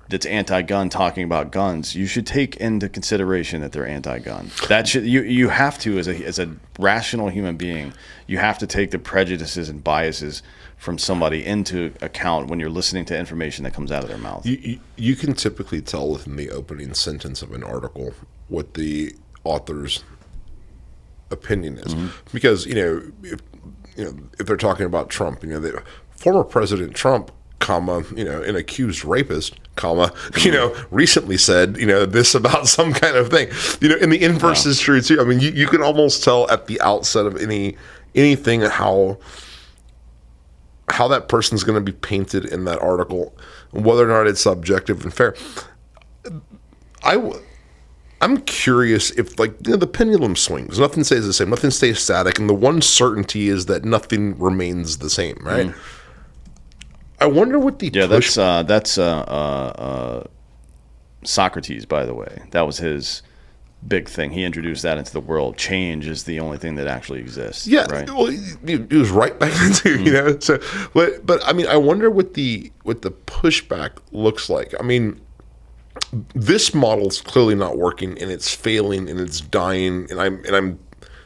that's anti-gun talking about guns, you should take into consideration that they're anti-gun. That should you have to, as a rational human being, you have to take the prejudices and biases from somebody into account when you're listening to information that comes out of their mouth. You can typically tell within the opening sentence of an article what the author's opinion is, because if they're talking about Trump, former President Trump, comma, an accused rapist, comma, recently said, this about some kind of thing, and the inverse is true too. I mean, you can almost tell at the outset of anything how that person's going to be painted in that article, and whether or not it's objective and fair. I'm curious if, the pendulum swings. Nothing stays the same. Nothing stays static. And the one certainty is that nothing remains the same, right? I wonder what the that's Socrates, by the way. That was his big thing. He introduced that into the world. Change is the only thing that actually exists. Yeah, right? Well, he was right back then too, So, but I mean, I wonder what the pushback looks like. I mean, this model's clearly not working, and it's failing, and it's dying, and I'm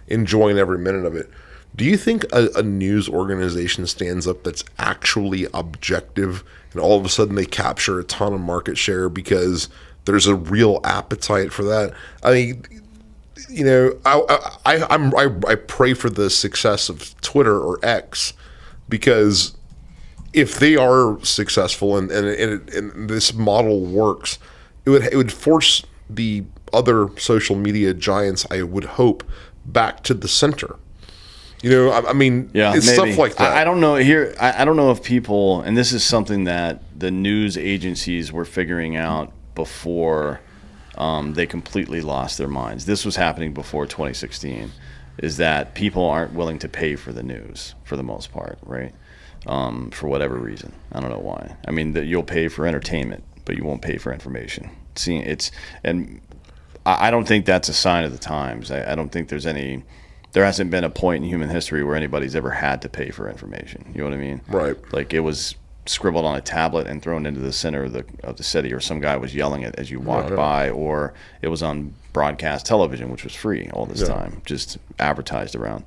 enjoying every minute of it. Do you think a news organization stands up that's actually objective, and all of a sudden they capture a ton of market share because there's a real appetite for that? I mean, I pray for the success of Twitter or X, because if they are successful and this model works, it would force the other social media giants, I would hope, back to the center. I mean, it's maybe. stuff like that. I don't know here. I don't know if people, and this is something that the news agencies were figuring out before they completely lost their minds. This was happening before 2016, is that people aren't willing to pay for the news for the most part, right? For whatever reason. I don't know why. I mean, you'll pay for entertainment, but you won't pay for information. And I don't think that's a sign of the times. I don't think there hasn't been a point in human history where anybody's ever had to pay for information. You know what I mean? Right. Like, it was scribbled on a tablet and thrown into the center of the city, or some guy was yelling it as you walked by, or it was on broadcast television, which was free all this time, just advertised around.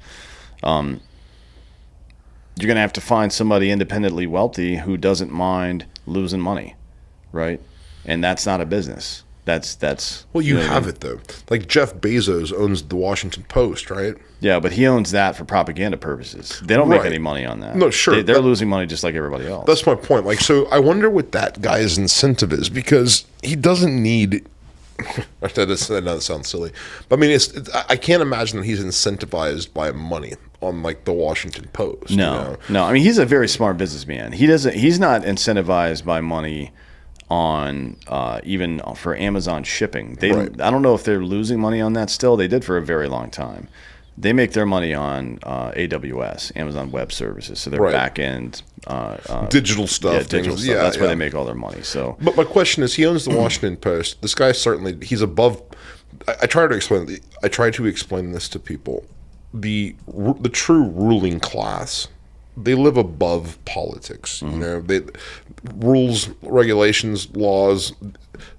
You're going to have to find somebody independently wealthy who doesn't mind losing money, right? And that's not a business. That's well, you have it though. Like Jeff Bezos owns the Washington Post, right? Yeah, but he owns that for propaganda purposes. They don't make any money on that. No, sure. They're losing money just like everybody else. That's my point. So I wonder what that guy's incentive is, because he doesn't need. That sounds silly, but I mean, I can't imagine that he's incentivized by money on the Washington Post. No. I mean, he's a very smart businessman. He's not incentivized by money on even for Amazon shipping. I don't know if they're losing money on that still. They did for a very long time. They make their money on AWS, Amazon Web Services, so their back end digital stuff. Yeah, digital stuff. That's where they make all their money. So, but my question is, he owns the Washington Post. This guy he's above. I try to explain this to people. The true ruling class, they live above politics. They rules, regulations, laws,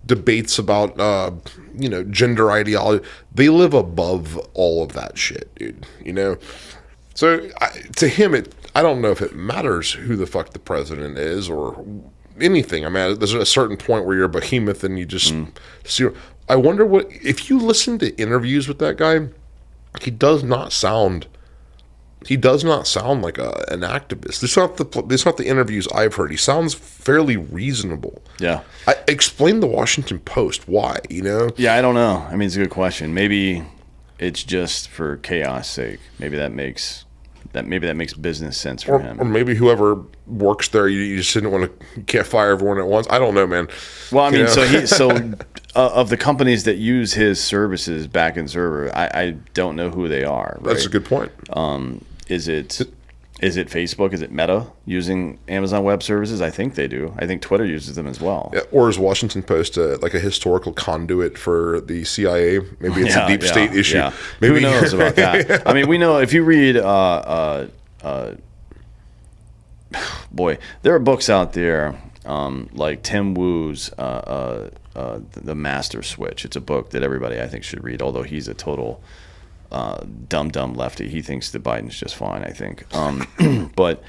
debates about gender ideology. They live above all of that shit, dude. So to him, I don't know if it matters who the fuck the president is or anything. I mean, there's a certain point where you're a behemoth and you just see. I wonder if you listen to interviews with that guy, he does not sound like an activist. It's not the interviews I've heard. He sounds fairly reasonable. Yeah. Explain the Washington Post. Why? Yeah, I don't know. I mean, it's a good question. Maybe it's just for chaos sake. Maybe that makes business sense for him. Or maybe whoever works there, you just didn't want to fire everyone at once. I don't know, man. Well, I mean, so of the companies that use his services back in server, I don't know who they are. Right? That's a good point. Is it Facebook? Is it Meta using Amazon Web Services? I think they do. I think Twitter uses them as well. Yeah, or is Washington Post like a historical conduit for the CIA? Maybe it's a deep state issue. Yeah. Maybe. Who knows about that? I mean, we know if you read, boy, there are books out there like Tim Wu's The Master Switch. It's a book that everybody I think should read, although he's a total dumb lefty. He thinks that Biden's just fine, I think. But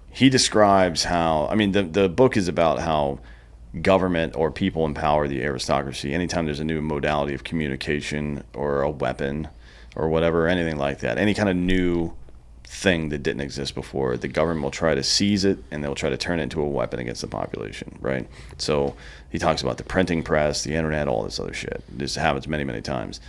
he describes how, I mean, the book is about how government or people empower the aristocracy. Anytime there's a new modality of communication or a weapon or whatever, anything like that, any kind of new thing that didn't exist before, the government will try to seize it and they'll try to turn it into a weapon against the population, right? So he talks about the printing press, the internet, all this other shit. This happens many times.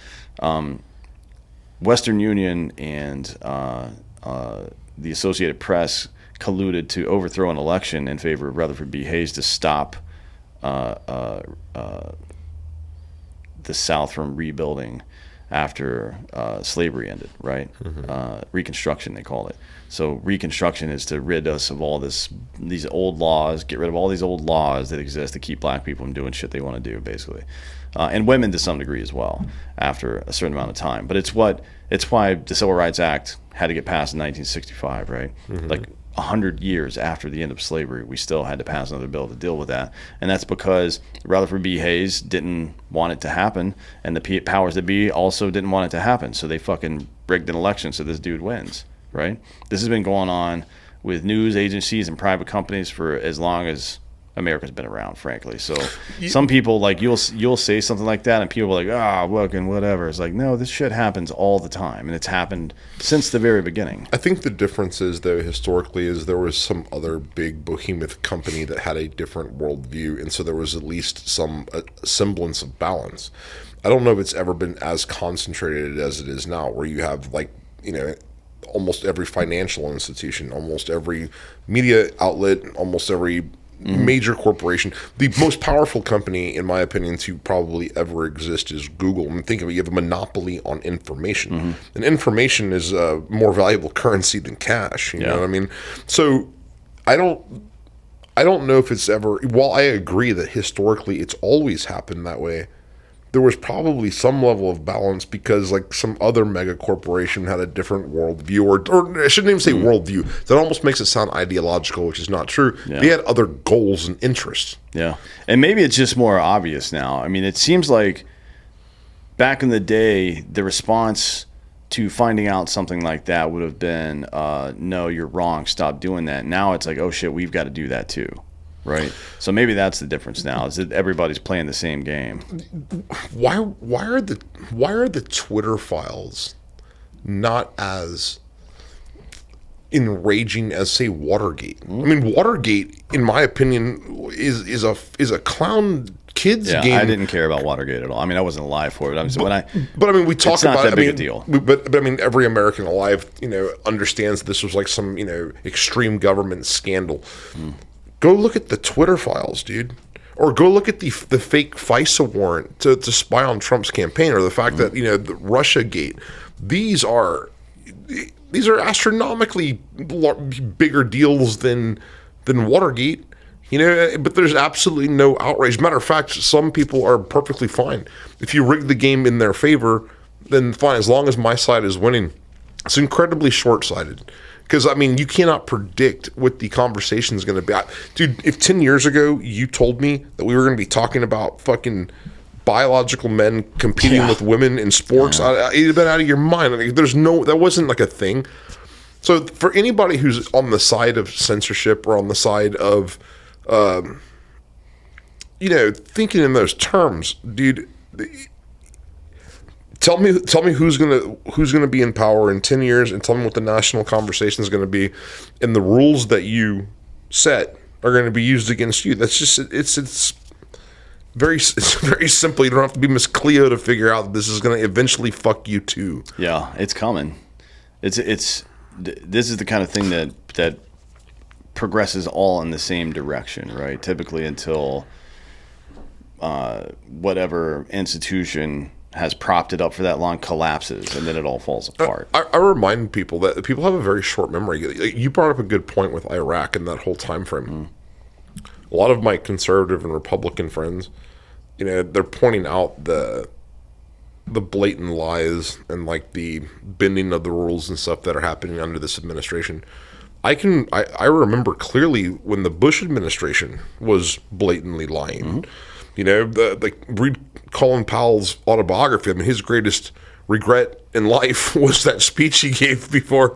Western Union and the Associated Press colluded to overthrow an election in favor of Rutherford B. Hayes to stop the South from rebuilding after slavery ended, right? Reconstruction, they call it. So Reconstruction is to rid us of all these old laws, get rid of all these old laws that exist to keep black people from doing shit they want to do, basically. And women to some degree as well, after a certain amount of time. But it's why the Civil Rights Act had to get passed in 1965, right? Like 100 years after the end of slavery, we still had to pass another bill to deal with that. And that's because Rutherford B. Hayes didn't want it to happen, and the powers that be also didn't want it to happen. So they fucking rigged an election so this dude wins, right? This has been going on with news agencies and private companies for as long as America's been around, frankly. So some people, like, you'll say something like that and people are like, fucking whatever. It's like, no, this shit happens all the time, and it's happened since the very beginning. I think the difference is, though, historically, is there was some other big behemoth company that had a different worldview, and so there was at least some semblance of balance. I don't know if it's ever been as concentrated as it is now, where you have, like, almost every financial institution, almost every media outlet, almost every major corporation. The most powerful company, in my opinion, to probably ever exist is Google. I mean, think of it, you have a monopoly on information. And information is a more valuable currency than cash. You know what I mean? So I don't know if it's ever, while I agree that historically it's always happened that way, there was probably some level of balance because, like, some other mega corporation had a different worldview, or I shouldn't even say worldview. That almost makes it sound ideological, which is not true. Yeah. They had other goals and interests. Yeah. And maybe it's just more obvious now. I mean, it seems like back in the day, the response to finding out something like that would have been, no, you're wrong, stop doing that. Now it's like, oh shit, we've got to do that too. Right. So maybe that's the difference now, is that everybody's playing the same game. Why are the Twitter files not as enraging as, say, Watergate? I mean, Watergate, in my opinion, is a clown kids game. I didn't care about Watergate at all. I mean, I wasn't alive for it. But I mean, we talk it's not about that big a deal. But I mean, every American alive, understands this was like some extreme government scandal. Go look at the Twitter files, dude. Or go look at the fake FISA warrant to spy on Trump's campaign, or the fact that, the Russiagate. These are astronomically bigger deals than Watergate, but there's absolutely no outrage. Matter of fact, some people are perfectly fine. If you rig the game in their favor, then fine, as long as my side is winning. It's incredibly short-sighted. Because, I mean, you cannot predict what the conversation is going to be. Dude, if 10 years ago you told me that we were going to be talking about fucking biological men competing with women in sports, you'd have been out of your mind. I mean, that wasn't like a thing. So for anybody who's on the side of censorship or on the side of, thinking in those terms, dude, Tell me who's gonna be in power in 10 years, and tell me what the national conversation is going to be, and the rules that you set are going to be used against you. That's just it's very simple. You don't have to be Miss Cleo to figure out that this is going to eventually fuck you too. Yeah, it's coming. This is the kind of thing that progresses all in the same direction, right? Typically until whatever institution has propped it up for that long collapses, and then it all falls apart. I remind people that people have a very short memory. You brought up a good point with Iraq and that whole time frame. A lot of my conservative and Republican friends, they're pointing out the blatant lies and like the bending of the rules and stuff that are happening under this administration. I remember clearly when the Bush administration was blatantly lying. Read Colin Powell's autobiography. I mean, his greatest regret in life was that speech he gave before,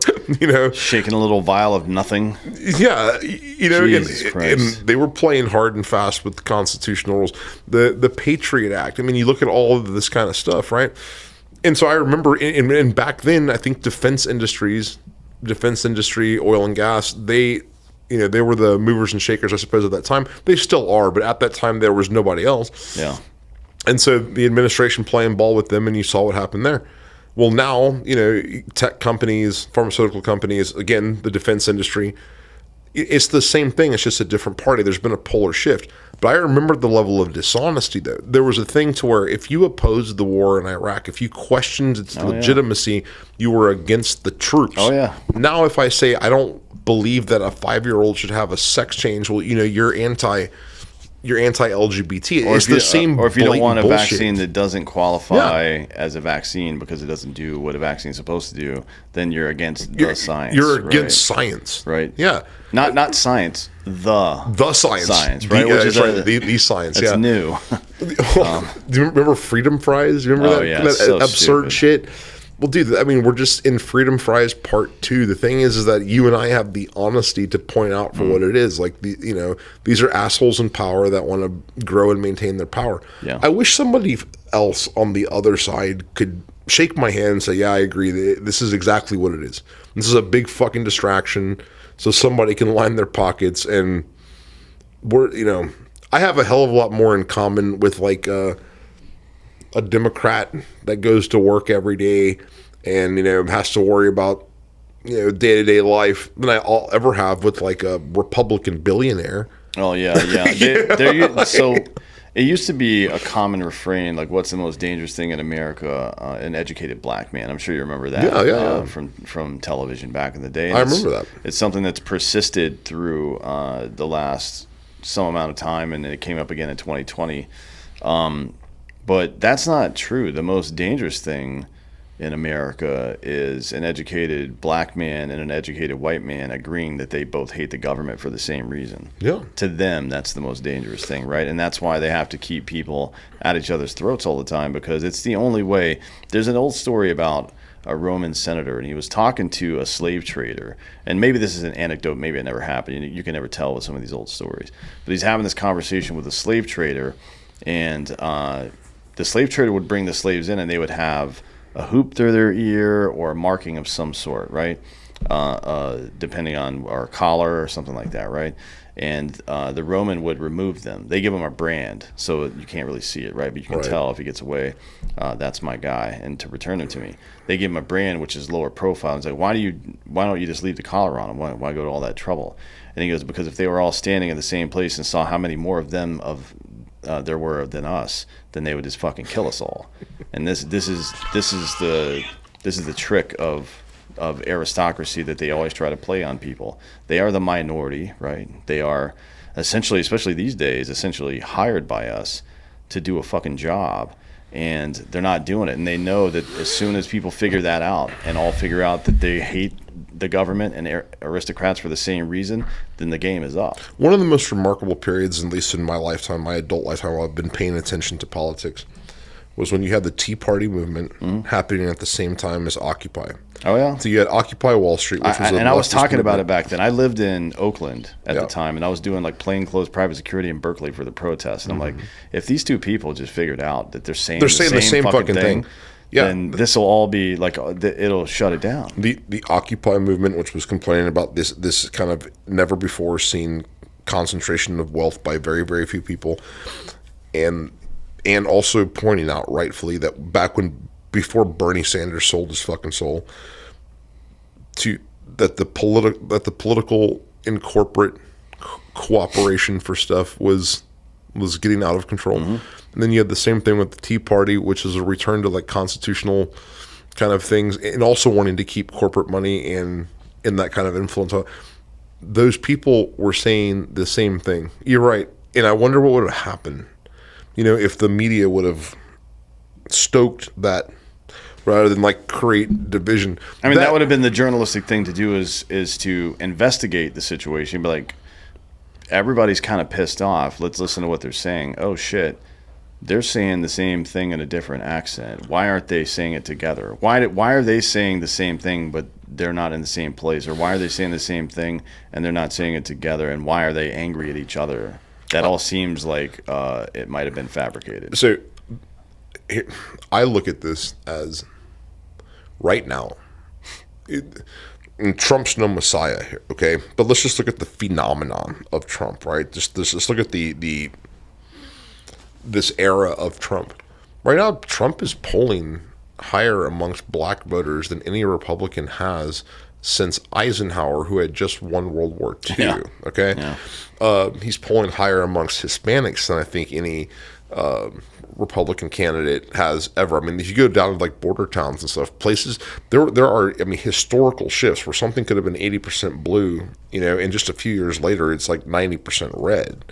shaking a little vial of nothing. Yeah, and they were playing hard and fast with the constitutional rules. The Patriot Act. I mean, you look at all of this kind of stuff, right? And so I remember, and back then, I think defense industry, oil and gas, they were the movers and shakers, I suppose, at that time. They still are, but at that time, there was nobody else. Yeah. And so the administration playing ball with them, and you saw what happened there. Well, now, tech companies, pharmaceutical companies, again, the defense industry, it's the same thing. It's just a different party. There's been a polar shift. But I remember the level of dishonesty, though. There was a thing to where if you opposed the war in Iraq, if you questioned its legitimacy, you were against the troops. Oh, yeah. Now, if I say I don't believe that a 5-year-old should have a sex change, well, you're anti-LGBT. It's the same. Or if you don't want a bullshit. vaccine that doesn't qualify as a vaccine because it doesn't do what a vaccine is supposed to do, then you're against the science. You're against science, right? Yeah, not science. The science, right? Which is the science. That's yeah, new. Do you remember Freedom Fries? You remember that so absurd stupid shit? Well, dude, I mean, we're just in Freedom Fries Part 2. The thing is that you and I have the honesty to point out for what it is. Like, these are assholes in power that want to grow and maintain their power. Yeah. I wish somebody else on the other side could shake my hand and say, yeah, I agree. This is exactly what it is. This is a big fucking distraction so somebody can line their pockets. And I have a hell of a lot more in common with like a Democrat that goes to work every day and has to worry about day-to-day life than I'll ever have with like a Republican billionaire. Oh yeah. So it used to be a common refrain, like, what's the most dangerous thing in America? An educated black man. I'm sure you remember that. Yeah. From television back in the day. And I remember that. It's something that's persisted through the last some amount of time, and it came up again in 2020. But that's not true. The most dangerous thing in America is an educated black man and an educated white man agreeing that they both hate the government for the same reason. Yeah. To them, that's the most dangerous thing, right? And that's why they have to keep people at each other's throats all the time, because it's the only way. There's an old story about a Roman senator, and he was talking to a slave trader. And maybe this is an anecdote, maybe it never happened. You can never tell with some of these old stories. But he's having this conversation with a slave trader, and the slave trader would bring the slaves in, and they would have a hoop through their ear or a marking of some sort, right? Depending on our collar or something like that, right? And the Roman would remove them. They give him a brand, so you can't really see it, right? But you can tell if he gets away, that's my guy, and to return him to me. They give him a brand which is lower profile. It's like, why don't you just leave the collar on him? Why go to all that trouble? And he goes, because if they were all standing in the same place and saw how many more of them there were than us, then they would just fucking kill us all. And this is the trick of aristocracy that they always try to play on people. They are the minority, right? They are essentially, especially these days, hired by us to do a fucking job, and they're not doing it. And they know that as soon as people figure that out and all figure out that they hate the government and aristocrats for the same reason, then the game is up. One of the most remarkable periods, at least in my lifetime, my adult lifetime, while I've been paying attention to politics, was when you had the Tea Party movement happening at the same time as Occupy. Oh, yeah? So you had Occupy Wall Street, which was I was talking about it back then. I lived in Oakland at the time, and I was doing like plainclothes private security in Berkeley for the protests. And I'm like, if these two people just figured out that they're saying the same fucking thing, then this will all be like, it'll shut it down. The Occupy movement, which was complaining about this kind of never before seen concentration of wealth by very, very few people, and also pointing out rightfully that before Bernie Sanders sold his fucking soul, that the political and corporate cooperation for stuff was was getting out of control. And then you had the same thing with the Tea Party, which is a return to like constitutional kind of things, and also wanting to keep corporate money and in that kind of influence. Those people were saying the same thing. You're right. And I wonder what would have happened, if the media would have stoked that rather than like create division. I mean, that would have been the journalistic thing to do is to investigate the situation. But like, everybody's kind of pissed off. Let's listen to what they're saying. Oh shit, they're saying the same thing in a different accent. Why aren't they saying it together? Why are they saying the same thing but they're not in the same place? Or why are they saying the same thing and they're not saying it together? And why are they angry at each other? That all seems like it might have been fabricated. So I look at this as right now, and Trump's no messiah here, okay? But let's just look at the phenomenon of Trump, right? Just look at this era of Trump. Right now, Trump is polling higher amongst black voters than any Republican has since Eisenhower, who had just won World War II. Yeah. Okay, Yeah. He's polling higher amongst Hispanics than I think any Republican candidate has ever. I mean, if you go down to like border towns and stuff, places there are, I mean, historical shifts where something could have been 80% blue, and just a few years later, it's like 90% red.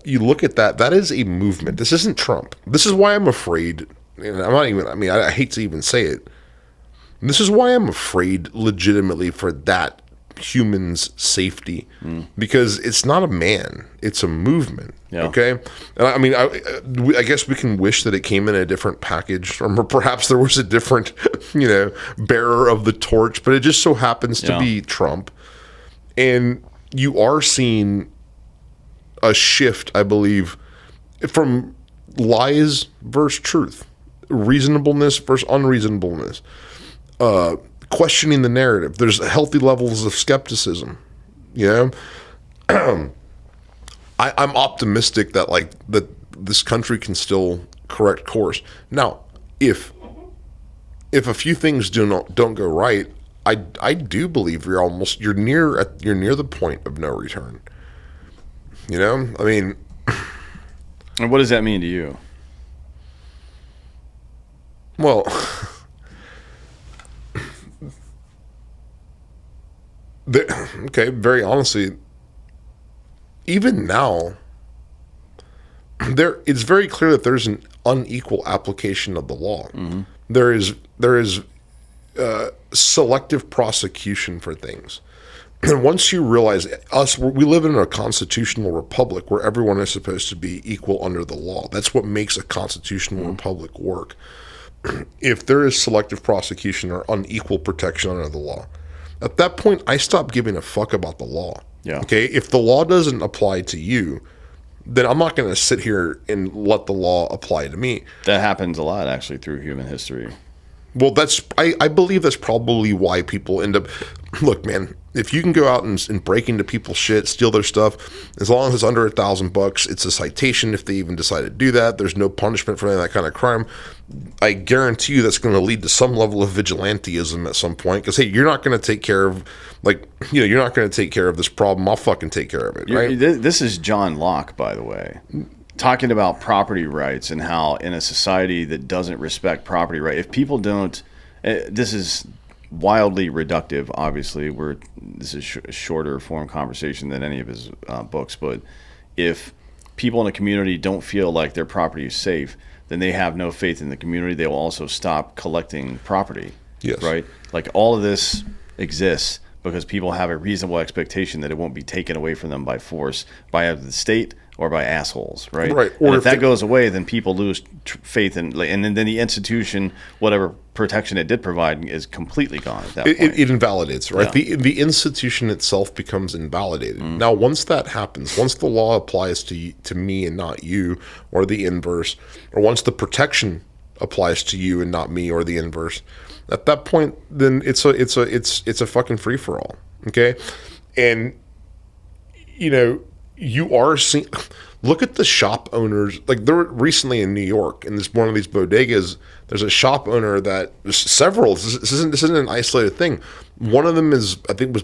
You look at that. That is a movement. This isn't Trump. This is why I'm afraid. And I'm not even. I mean, I hate to even say it. This is why I'm afraid, legitimately, for that human's safety, because it's not a man, it's a movement. Yeah. Okay, and I mean, I guess we can wish that it came in a different package, or perhaps there was a different, bearer of the torch. But it just so happens to be Trump, and you are seeing a shift, I believe, from lies versus truth, reasonableness versus unreasonableness. Questioning the narrative. There's healthy levels of skepticism. I'm optimistic that this country can still correct course. Now, if a few things don't go right, I do believe you're near the point of no return. I mean, And what does that mean to you? Well, okay, very honestly, even now, it's very clear that there's an unequal application of the law. Mm-hmm. There is selective prosecution for things. And once you realize we live in a constitutional republic where everyone is supposed to be equal under the law. That's what makes a constitutional republic work. If there is selective prosecution or unequal protection under the law, at that point, I stop giving a fuck about the law. Yeah. Okay. If the law doesn't apply to you, then I'm not going to sit here and let the law apply to me. That happens a lot, actually, through human history. Well, I believe that's probably why people end up. Look, man, if you can go out and break into people's shit, steal their stuff, as long as it's under $1,000, it's a citation if they even decide to do that. There's no punishment for that kind of crime. I guarantee you that's going to lead to some level of vigilantism at some point. Because, hey, you're not going to take care of, you're not going to take care of this problem. I'll fucking take care of it, right? This is John Locke, by the way, talking about property rights and how in a society that doesn't respect property rights, if people don't, this is wildly reductive, obviously. This is a shorter form conversation than any of his books, but if people in a community don't feel like their property is safe, then they have no faith in the community. They will also stop collecting property. Yes. Right? Like, all of this exists because people have a reasonable expectation that it won't be taken away from them by force, by either the state or by assholes, right? Right. Or if that goes away, then people lose faith in, and then the institution, whatever protection it did provide, is completely gone at that point. It invalidates, right? Yeah. The institution itself becomes invalidated. Now, once that happens, once the law applies to me and not you, or the inverse, or once the protection applies to you and not me, or the inverse, at that point, then it's a fucking free for all. Okay, and you are seeing. look at the shop owners. Like, there were recently in New York, in this one of these bodegas, there's a shop owner that there's several. This isn't an isolated thing. One of them is, I think,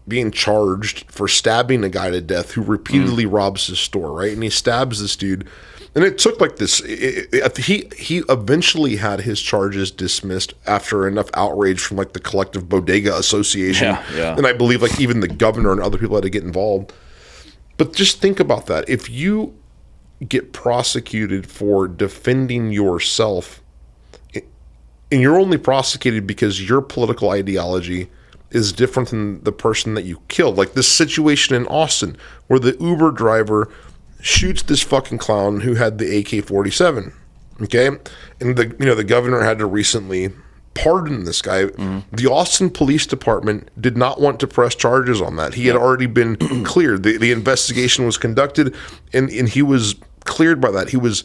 being charged for stabbing a guy to death who repeatedly robs his store, right? And he stabs this dude. And it took like this. He eventually had his charges dismissed after enough outrage from like the collective bodega association. Yeah. And I believe like even the governor and other people had to get involved. But just think about that. If you get prosecuted for defending yourself, and you're only prosecuted because your political ideology is different than the person that you killed. Like this situation in Austin where the Uber driver shoots this fucking clown who had the AK-47. Okay? And the governor had to recently pardon this guy. The Austin Police Department did not want to press charges on that. He had already been cleared. The investigation was conducted and he was cleared by that. He was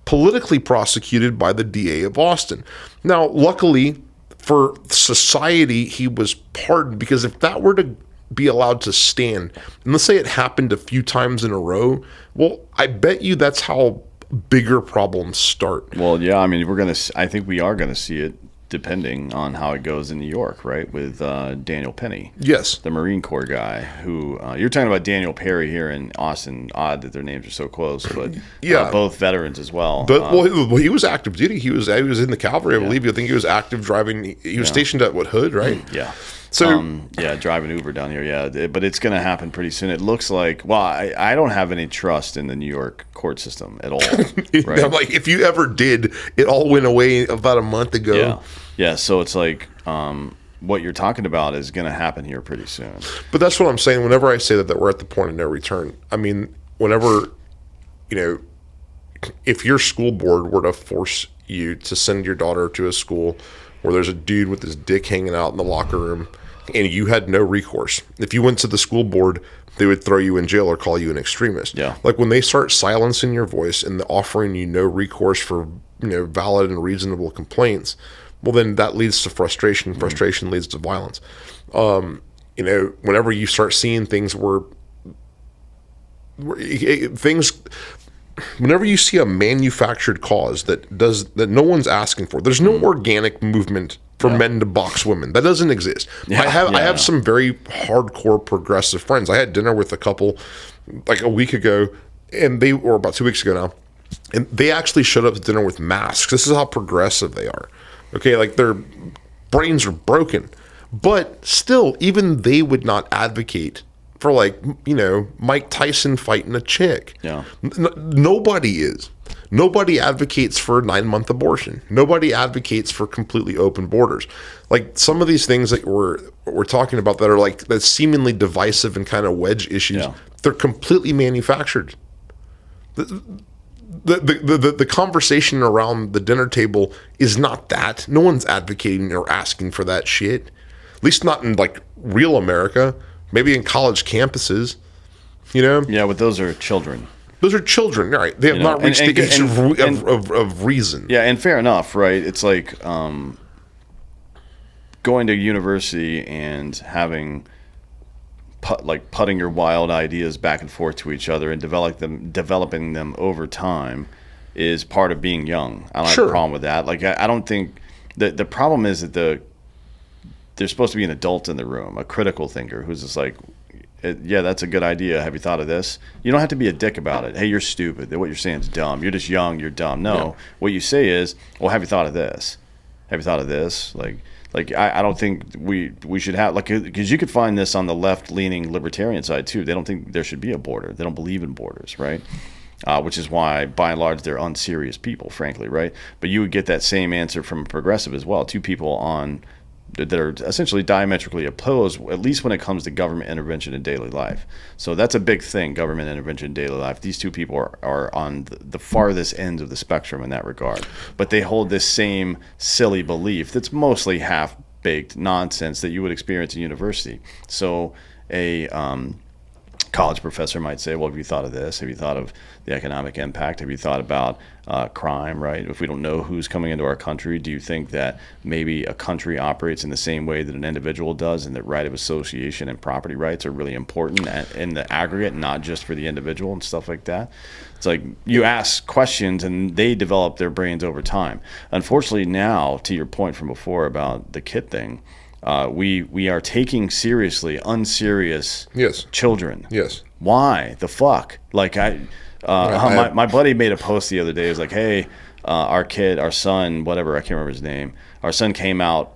politically prosecuted by the DA of Austin. Now, luckily for society, he was pardoned, because if that were to be allowed to stand, and let's say it happened a few times in a row, well, I bet you that's how bigger problems start. Well, yeah, I mean, I think we are going to see it, depending on how it goes in New York, right? With Daniel Penny. Yes. The Marine Corps guy who, you're talking about Daniel Perry here in Austin. Odd that their names are so close, but yeah, both veterans as well. But well, he was active duty. He was in the cavalry, I believe. I think he was active driving. He was stationed at Hood, right? Yeah. So driving Uber down here, yeah. But it's going to happen pretty soon. It looks like, well, I don't have any trust in the New York court system at all. Right? I'm like, if you ever did, it all went away about a month ago. Yeah. So it's like what you're talking about is going to happen here pretty soon. But that's what I'm saying. Whenever I say that we're at the point of no return, I mean, whenever, if your school board were to force you to send your daughter to a school where there's a dude with his dick hanging out in the locker room, and you had no recourse. If you went to the school board, they would throw you in jail or call you an extremist. Yeah. Like when they start silencing your voice and offering you no recourse for valid and reasonable complaints, well, then that leads to frustration. Frustration leads to violence. Whenever you start seeing things whenever you see a manufactured cause that no one's asking for, there's no organic movement for men to box women. That doesn't exist. I have some very hardcore progressive friends. I had dinner with a couple like a week ago, or about 2 weeks ago now, and they actually showed up to dinner with masks. This is how progressive they are. Okay, like their brains are broken, but still, even they would not advocate for Mike Tyson fighting a chick. Yeah. Nobody is. Nobody advocates for a 9-month abortion. Nobody advocates for completely open borders. Like some of these things that we're talking about that are like that seemingly divisive and kind of wedge issues, they're completely manufactured. The conversation around the dinner table is not that. No one's advocating or asking for that shit. At least not in like real America. Maybe in college campuses, Yeah, but those are children. Those are children, right? They have not reached the age of reason. Yeah, and fair enough, right? It's like going to university and having putting your wild ideas back and forth to each other and developing them over time is part of being young. I don't have a problem with that. Like I don't think the problem is that there's supposed to be an adult in the room, a critical thinker who's just like, yeah, that's a good idea. Have you thought of this? You don't have to be a dick about it. Hey, you're stupid. What you're saying is dumb. You're just young. You're dumb. No. What you say is, well, have you thought of this? Have you thought of this? Like I don't think we should have, because you could find this on the left-leaning libertarian side too. They don't think there should be a border. They don't believe in borders, right? Which is why, by and large, they're unserious people, frankly, right? But you would get that same answer from a progressive as well. Two people that are essentially diametrically opposed, at least when it comes to government intervention in daily life. So that's a big thing, government intervention in daily life. These two people are on the farthest ends of the spectrum in that regard. But they hold this same silly belief that's mostly half-baked nonsense that you would experience in university. So a college professor might say, well, have you thought of this? Have you thought of the economic impact? Have you thought about crime, right? If we don't know who's coming into our country, do you think that maybe a country operates in the same way that an individual does, and that right of association and property rights are really important in the aggregate, not just for the individual and stuff like that? It's like you ask questions and they develop their brains over time. Unfortunately, now, to your point from before about the kid thing, we are taking seriously unserious children. Yes. Why the fuck? Like my buddy made a post the other day. He was like, hey, our son, whatever, I can't remember his name. Our son came out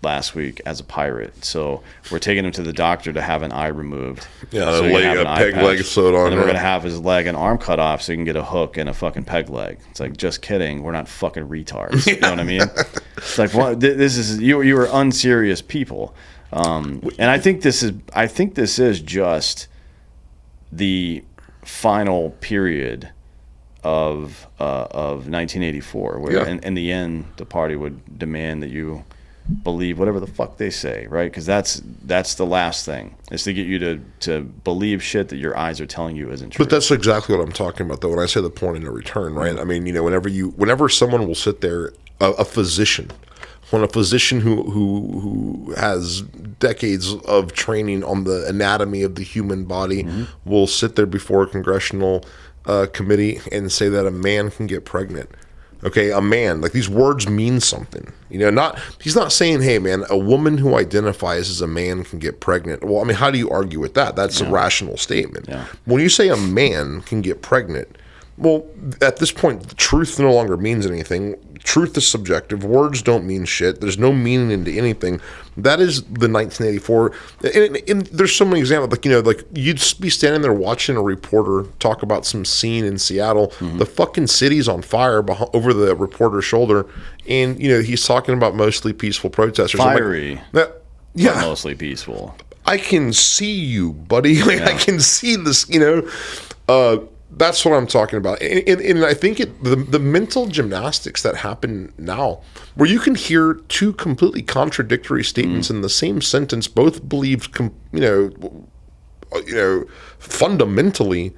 last week as a pirate, so we're taking him to the doctor to have an eye removed. Yeah, so a peg leg sewed on. And then we're gonna have his leg and arm cut off so he can get a hook and a fucking peg leg. It's like, just kidding. We're not fucking retards. You know what I mean? It's like, what? This is you are unserious people. And I think this is just the final period of 1984, where in the end the party would demand that you believe whatever the fuck they say, right? Because that's the last thing, is to get you to believe shit that your eyes are telling you isn't true. But that's exactly what I'm talking about, though, when I say the point of no return, right? I mean, whenever someone will sit there, a physician, when a physician who has decades of training on the anatomy of the human body will sit there before a congressional committee and say that a man can get pregnant. Okay, a man, like, these words mean something. He's not saying, hey man, a woman who identifies as a man can get pregnant. Well, I mean, how do you argue with that? That's a rational statement. Yeah. When you say a man can get pregnant, well, at this point, the truth no longer means anything. Truth is subjective. Words don't mean shit. There's no meaning into anything. That is the 1984. And there's so many examples. Like you'd be standing there watching a reporter talk about some scene in Seattle. The fucking city's on fire over the reporter's shoulder, and he's talking about mostly peaceful protesters. Fiery, but mostly peaceful. I can see you, buddy. I can see this. That's what I'm talking about. And I think the mental gymnastics that happen now, where you can hear two completely contradictory statements in the same sentence, both believed, fundamentally,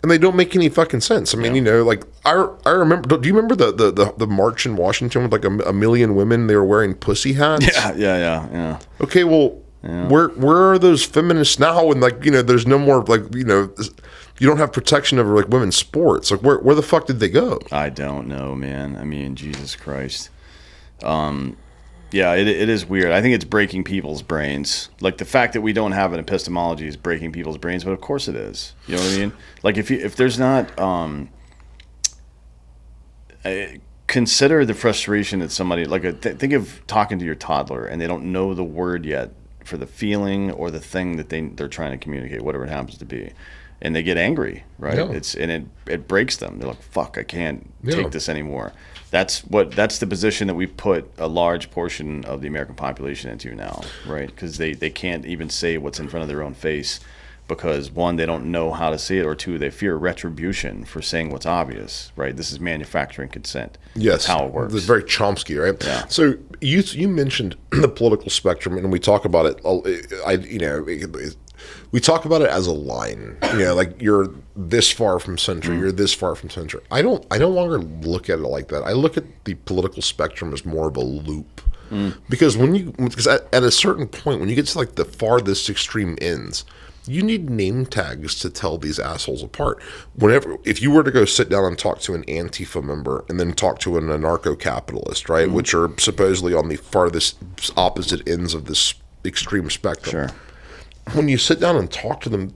and they don't make any fucking sense. I mean, I remember. Do you remember the march in Washington with like a million women? They were wearing pussy hats. Yeah. Okay, well, where are those feminists now? And there's no more you don't have protection over like women's sports. Like where the fuck did they go? I don't know, man. I mean, Jesus Christ. It is weird. I think it's breaking people's brains. Like the fact that we don't have an epistemology is breaking people's brains, but of course it is. You know what I mean? Like if there's not consider the frustration that somebody think of talking to your toddler and they don't know the word yet for the feeling or the thing that they're trying to communicate, whatever it happens to be. And they get angry, right? Yeah. It breaks them. They're like, "Fuck, I can't take this anymore." That's the position that we put a large portion of the American population into now, right? Because they can't even say what's in front of their own face because one, they don't know how to say it, or two, they fear retribution for saying what's obvious, right? This is manufacturing consent. Yes, that's how it works. It's very Chomsky, right? Yeah. So you mentioned the political spectrum, and we talk about it. We talk about it as a line, like you're this far from center, you're this far from center. I don't longer look at it like that. I look at the political spectrum as more of a loop, because at a certain point, when you get to like the farthest extreme ends, you need name tags to tell these assholes apart. If you were to go sit down and talk to an Antifa member and then talk to an anarcho-capitalist, right, which are supposedly on the farthest opposite ends of this extreme spectrum. Sure. When you sit down and talk to them,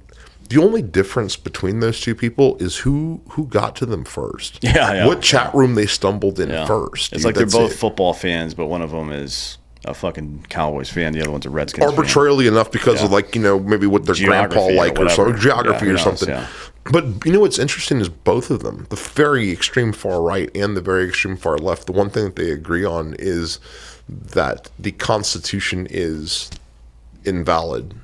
the only difference between those two people is who got to them first. Yeah. What chat room they stumbled in first. It's like they're both football fans, but one of them is a fucking Cowboys fan, the other one's a Redskins Arbitrarily fan. enough because of maybe what their grandpa liked or geography or something. Yeah. But what's interesting is both of them, the very extreme far right and the very extreme far left, the one thing that they agree on is that the Constitution is invalid.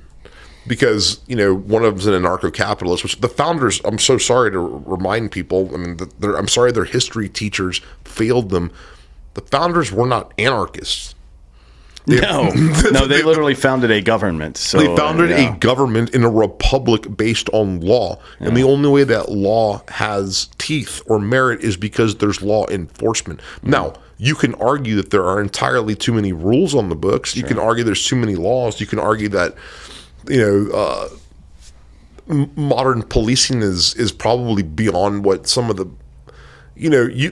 Because, one of them's an anarcho-capitalist, which the founders, I'm so sorry to remind people, I mean, I'm sorry their history teachers failed them. The founders were not anarchists. No, they literally founded a government. So they founded a government in a republic based on law. Yeah. And the only way that law has teeth or merit is because there's law enforcement. Mm-hmm. Now, you can argue that there are entirely too many rules on the books. Sure. You can argue there's too many laws. You can argue that, modern policing is probably beyond what some of the,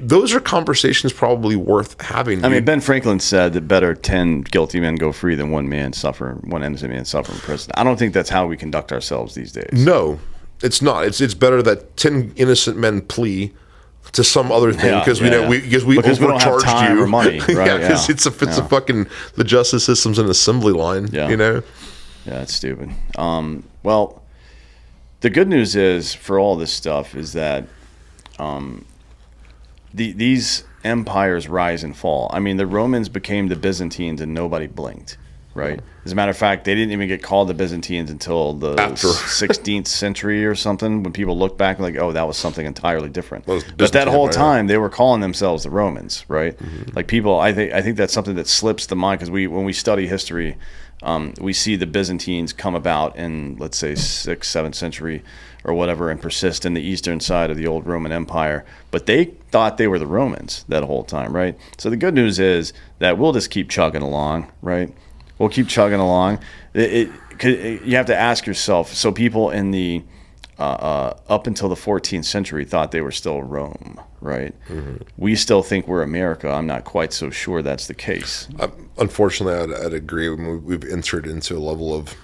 those are conversations probably worth having. I mean, Ben Franklin said that better 10 guilty men go free than one innocent man suffer in prison. I don't think that's how we conduct ourselves these days. No, it's not. It's better that 10 innocent men plea to some other thing because we overcharged don't have time you or money, right? Yeah, because it's a fucking the justice system's an assembly line. Yeah, yeah, it's stupid. Well, the good news is for all this stuff is that these empires rise and fall. I mean, the Romans became the Byzantines and nobody blinked, right? As a matter of fact, they didn't even get called the Byzantines until the 16th century or something, when people look back like, oh, that was something entirely different. But that whole time, they were calling themselves the Romans, right? Mm-hmm. Like people, I think that's something that slips the mind because when we study history, we see the Byzantines come about in, let's say, 6th, 7th century or whatever and persist in the eastern side of the old Roman Empire. But they thought they were the Romans that whole time, right? So the good news is that we'll just keep chugging along, right? We'll keep chugging along. You have to ask yourself, so people in the up until the 14th century thought they were still Rome, right? Mm-hmm. We still think we're America. I'm not quite so sure that's the case. Unfortunately, I'd agree. We've entered into a level of...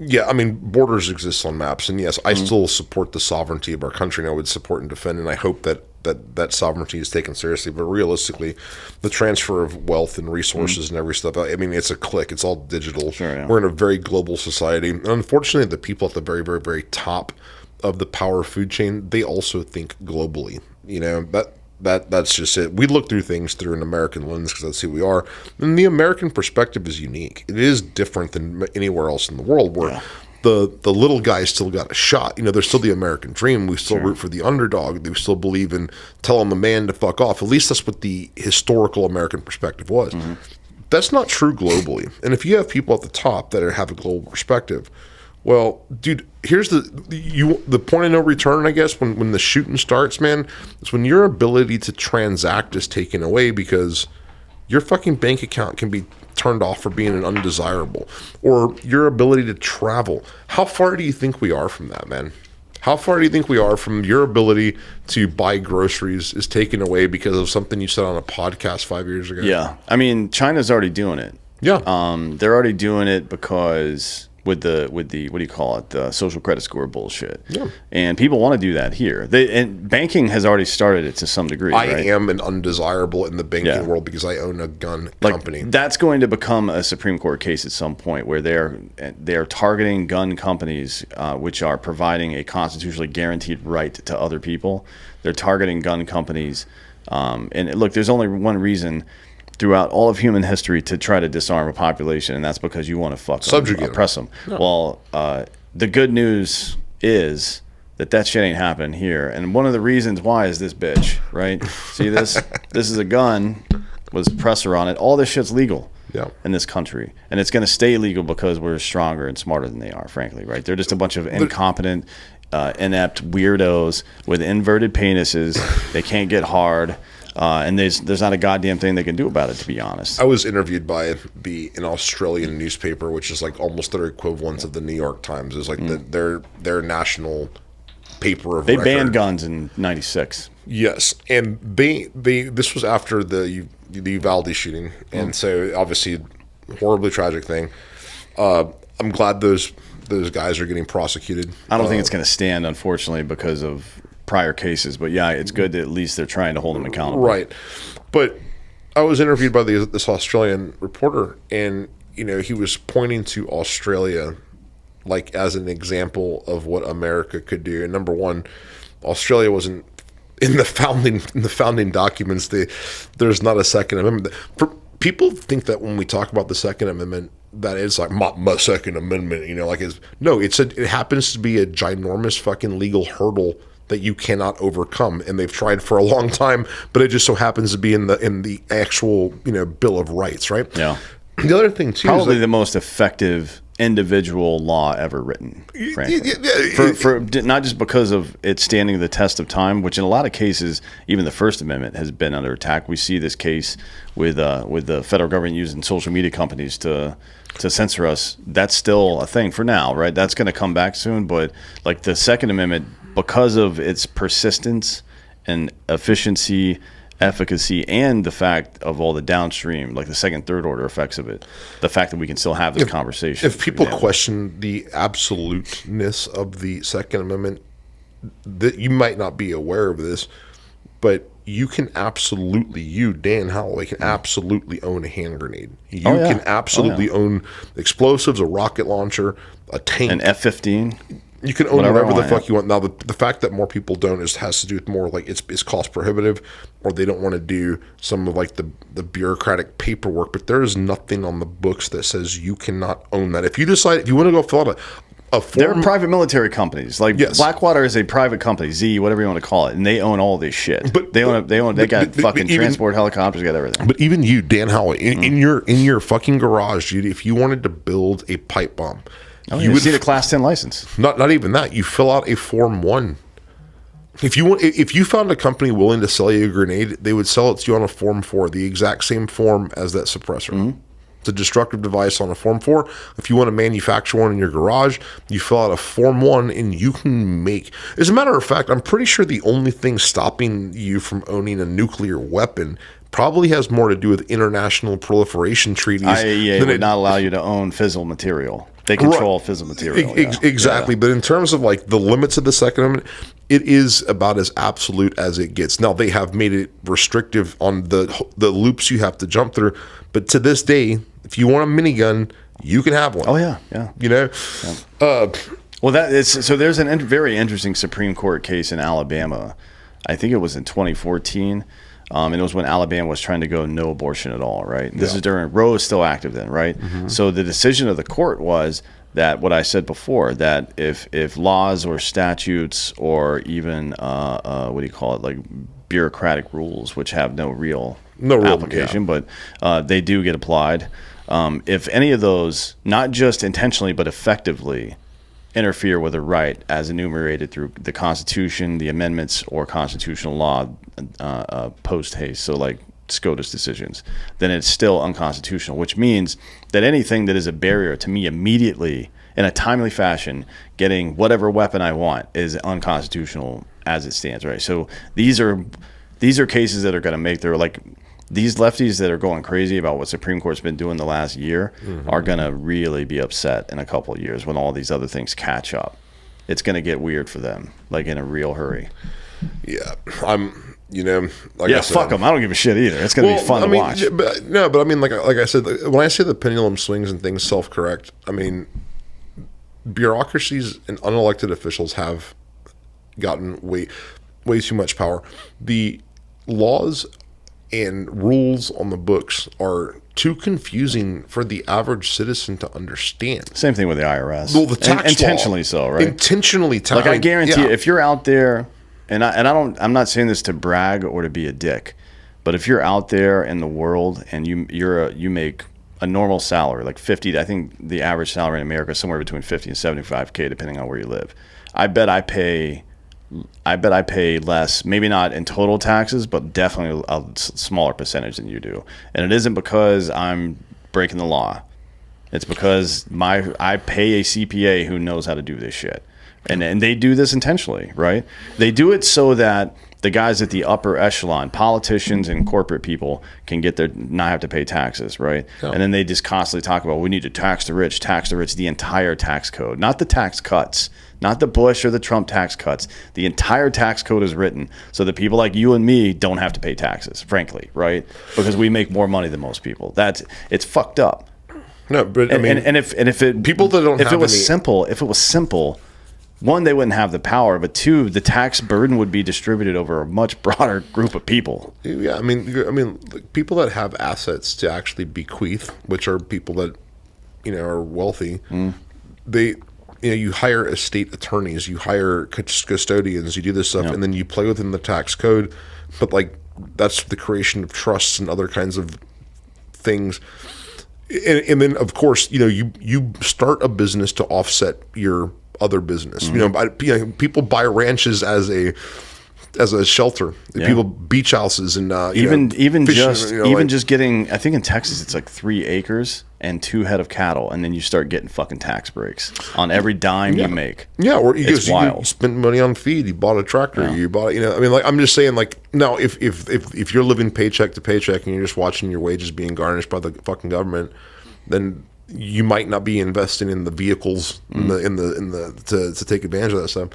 Yeah, I mean, borders exist on maps. And yes, I still support the sovereignty of our country, and I would support and defend, and I hope that sovereignty is taken seriously. But realistically, the transfer of wealth and resources and every stuff, I mean, it's a click. It's all digital. Sure, yeah. We're in a very global society. And unfortunately, the people at the very, very, very top of the power food chain, they also think globally. That's just it. We look through things through an American lens because that's who we are. And the American perspective is unique. It is different than anywhere else in the world where the little guy still got a shot. There's still the American dream. We still root for the underdog. We still believe in telling the man to fuck off. At least that's what the historical American perspective was. Mm-hmm. That's not true globally. And if you have people at the top that have a global perspective, well, dude, here's the point of no return, I guess, when the shooting starts, man, is when your ability to transact is taken away because your fucking bank account can be turned off for being an undesirable, or your ability to travel. How far do you think we are from that, man? How far do you think we are from your ability to buy groceries is taken away because of something you said on a podcast 5 years ago? Yeah. I mean, China's already doing it. Yeah. They're already doing it because... with the what do you call it, the social credit score bullshit. Yeah. And people want to do that here. And banking has already started it to some degree. I am an undesirable in the banking world because I own a gun company. That's going to become a Supreme Court case at some point where they're targeting gun companies which are providing a constitutionally guaranteed right to other people. They're targeting gun companies. And look, there's only one reason throughout all of human history to try to disarm a population, and that's because you want to oppress them. No. Well, the good news is that shit ain't happening here. And one of the reasons why is this bitch, right? See this? This is a gun with a suppressor on it. All this shit's legal in this country. And it's going to stay legal because we're stronger and smarter than they are, frankly, right? They're just a bunch of incompetent, inept weirdos with inverted penises. They can't get hard. And there's not a goddamn thing they can do about it, to be honest. I was interviewed by an Australian newspaper, which is like almost their equivalent of the New York Times. It's like their national paper of record. They banned guns in '96. Yes, and they this was after the Uvalde shooting, and so obviously horribly tragic thing. I'm glad those guys are getting prosecuted. I don't think it's going to stand, unfortunately, because of prior cases, but yeah, it's good that at least they're trying to hold them accountable. Right. But I was interviewed by this Australian reporter, and he was pointing to Australia like as an example of what America could do. And number one, Australia wasn't in the founding documents. There's not a Second Amendment. People think that when we talk about the Second Amendment, that it's like my Second Amendment, it happens to be a ginormous fucking legal hurdle that you cannot overcome, and they've tried for a long time, but it just so happens to be in the actual Bill of Rights, right? Yeah. The other thing too, probably is the most effective individual law ever written, frankly. For not just because of it standing the test of time, which in a lot of cases, even the First Amendment has been under attack. We see this case with the federal government using social media companies to censor us. That's still a thing for now, right? That's going to come back soon. But like the Second Amendment, because of its persistence and efficiency, efficacy, and the fact of all the downstream, like the second, third order effects of it, the fact that we can still have this conversation. If people question the absoluteness of the Second Amendment, that you might not be aware of this, but you can absolutely, Dan Holloway can absolutely own a hand grenade. You can absolutely own explosives, a rocket launcher, a tank, an F-15. You can own whatever the fuck you want. Now, the fact that more people don't has to do with more like it's cost prohibitive, or they don't want to do some of like the bureaucratic paperwork. But there is nothing on the books that says you cannot own that. If you decide, if you want to go fill out a form, they're private military companies. Like Blackwater is a private company, Z, whatever you want to call it, and they own all this shit. But they got fucking transport helicopters, got everything. But even you, Dan Holloway, in your fucking garage, dude, if you wanted to build a pipe bomb. You would need a Class 10 license. Not even that. You fill out a Form 1. If you found a company willing to sell you a grenade, they would sell it to you on a Form 4, the exact same form as that suppressor. Mm-hmm. It's a destructive device on a Form 4. If you want to manufacture one in your garage, you fill out a Form 1 and you can make... As a matter of fact, I'm pretty sure the only thing stopping you from owning a nuclear weapon probably has more to do with international proliferation treaties. IAEA would not allow you to own fissile material. They control fissile material. Exactly. But in terms of like the limits of the Second Amendment, it is about as absolute as it gets. Now, they have made it restrictive on the loops you have to jump through. But to this day, if you want a minigun, you can have one. Oh, yeah. Well, there's a very interesting Supreme Court case in Alabama. I think it was in 2014. And it was when Alabama was trying to go no abortion at all, right? This is during Roe is still active then, right? Mm-hmm. So the decision of the court was that what I said before, that if laws or statutes or even like bureaucratic rules, which have no real application, but they do get applied. If any of those, not just intentionally but effectively, interfere with a right as enumerated through the Constitution, the amendments, or constitutional law post haste, so like SCOTUS decisions, then it's still unconstitutional, which means that anything that is a barrier to me immediately, in a timely fashion, getting whatever weapon I want is unconstitutional as it stands, right? So these are cases that are going to make these lefties that are going crazy about what Supreme Court's been doing the last year are going to really be upset in a couple of years when all these other things catch up. It's going to get weird for them, like in a real hurry. Yeah. Fuck them. I don't give a shit either. It's going to be fun to watch. But I mean, like I said, when I say the pendulum swings and things self-correct, I mean, bureaucracies and unelected officials have gotten way too much power. The laws and rules on the books are too confusing for the average citizen to understand. Same thing with the IRS. Well, the tax intentionally law, so, right? Intentionally Like I guarantee you, if you're out there, I'm not saying this to brag or to be a dick, but if you're out there in the world and you make a normal salary, like 50, I think the average salary in America is somewhere between 50 and 75K, depending on where you live. I bet I pay less, maybe not in total taxes, but definitely a smaller percentage than you do. And it isn't because I'm breaking the law. It's because I pay a CPA who knows how to do this shit. And they do this intentionally, right? They do it so that the guys at the upper echelon, politicians and corporate people, can not have to pay taxes, right? Yeah. And then they just constantly talk about, we need to tax the rich, the entire tax code, not the tax cuts, not the Bush or the Trump tax cuts. The entire tax code is written so that people like you and me don't have to pay taxes, frankly, right? Because we make more money than most people. It's fucked up. No, but I mean, if it was simple, one, they wouldn't have the power, but two, the tax burden would be distributed over a much broader group of people. Yeah, I mean, people that have assets to actually bequeath, which are people that are wealthy, you hire estate attorneys, you hire custodians, you do this stuff, and then you play within the tax code. But like that's the creation of trusts and other kinds of things. And then of course, you start a business to offset your other business. People buy ranches as a shelter. People beach houses and even fishing, just getting. I think in Texas it's like 3 acres and 2 head of cattle, and then you start getting fucking tax breaks on every dime you make. Yeah, or you wild. spent money on feed. You bought a tractor. You bought. I'm just saying. Like now, if you're living paycheck to paycheck and you're just watching your wages being garnished by the fucking government, then you might not be investing in the vehicles to take advantage of that stuff.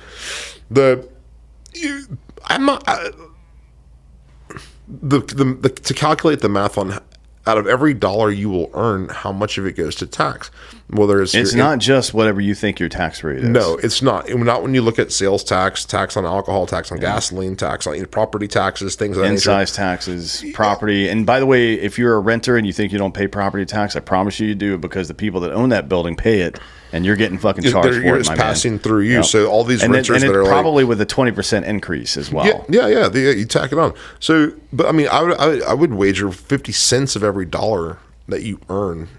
To calculate the math on out of every dollar you will earn, how much of it goes to tax? Whether it's not just whatever you think your tax rate is. No, it's not. Not when you look at sales tax, tax on alcohol, tax on gasoline, tax on property taxes, things like that. Excise taxes, property. And by the way, if you're a renter and you think you don't pay property tax, I promise you do, because the people that own that building pay it, and you're getting fucking charged for it. It's passing through you. So all these renters that are probably with a 20% increase as well. Yeah. You tack it on. So, but I mean, I would wager 50 cents of every dollar that you earn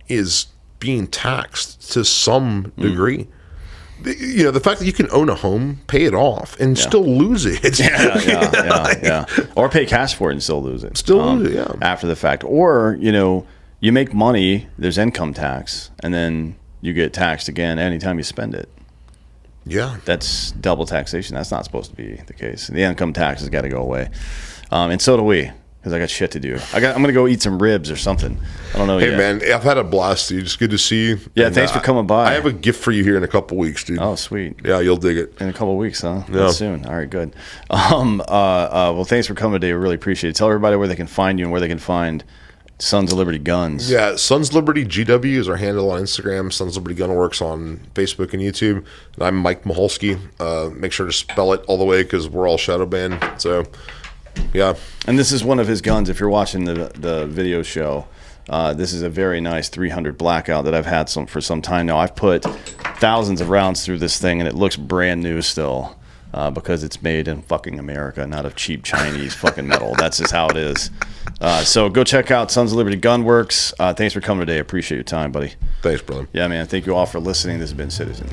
is being taxed to some degree. The fact that you can own a home, pay it off, and still lose it. Yeah. Or pay cash for it and still lose it. After the fact. Or, you make money, there's income tax, and then you get taxed again anytime you spend it. Yeah. That's double taxation. That's not supposed to be the case. The income tax has got to go away. And so do we, because I got shit to do. I'm going to go eat some ribs or something. I don't know yet. Hey, man, I've had a blast, dude. It's good to see you. Yeah, and thanks for coming by. I have a gift for you here in a couple weeks, dude. Oh, sweet. Yeah, you'll dig it. In a couple weeks, huh? Yeah. That's soon. All right, good. Well, thanks for coming today. We really appreciate it. Tell everybody where they can find you and where they can find Sons of Liberty Guns. Yeah, Sons Liberty GW is our handle on Instagram. Sons Liberty Gunworks on Facebook and YouTube. And I'm Mike Mihalski. Make sure to spell it all the way because we're all shadow banned. So, yeah. And this is one of his guns. If you're watching the video show, this is a very nice 300 Blackout that I've had for some time now. I've put thousands of rounds through this thing, and it looks brand new still. Because it's made in fucking America, not of cheap Chinese fucking metal. That's just how it is. So go check out Sons of Liberty Gunworks. Thanks for coming today. I appreciate your time, buddy. Thanks, brother. Yeah, man. Thank you all for listening. This has been Citizen.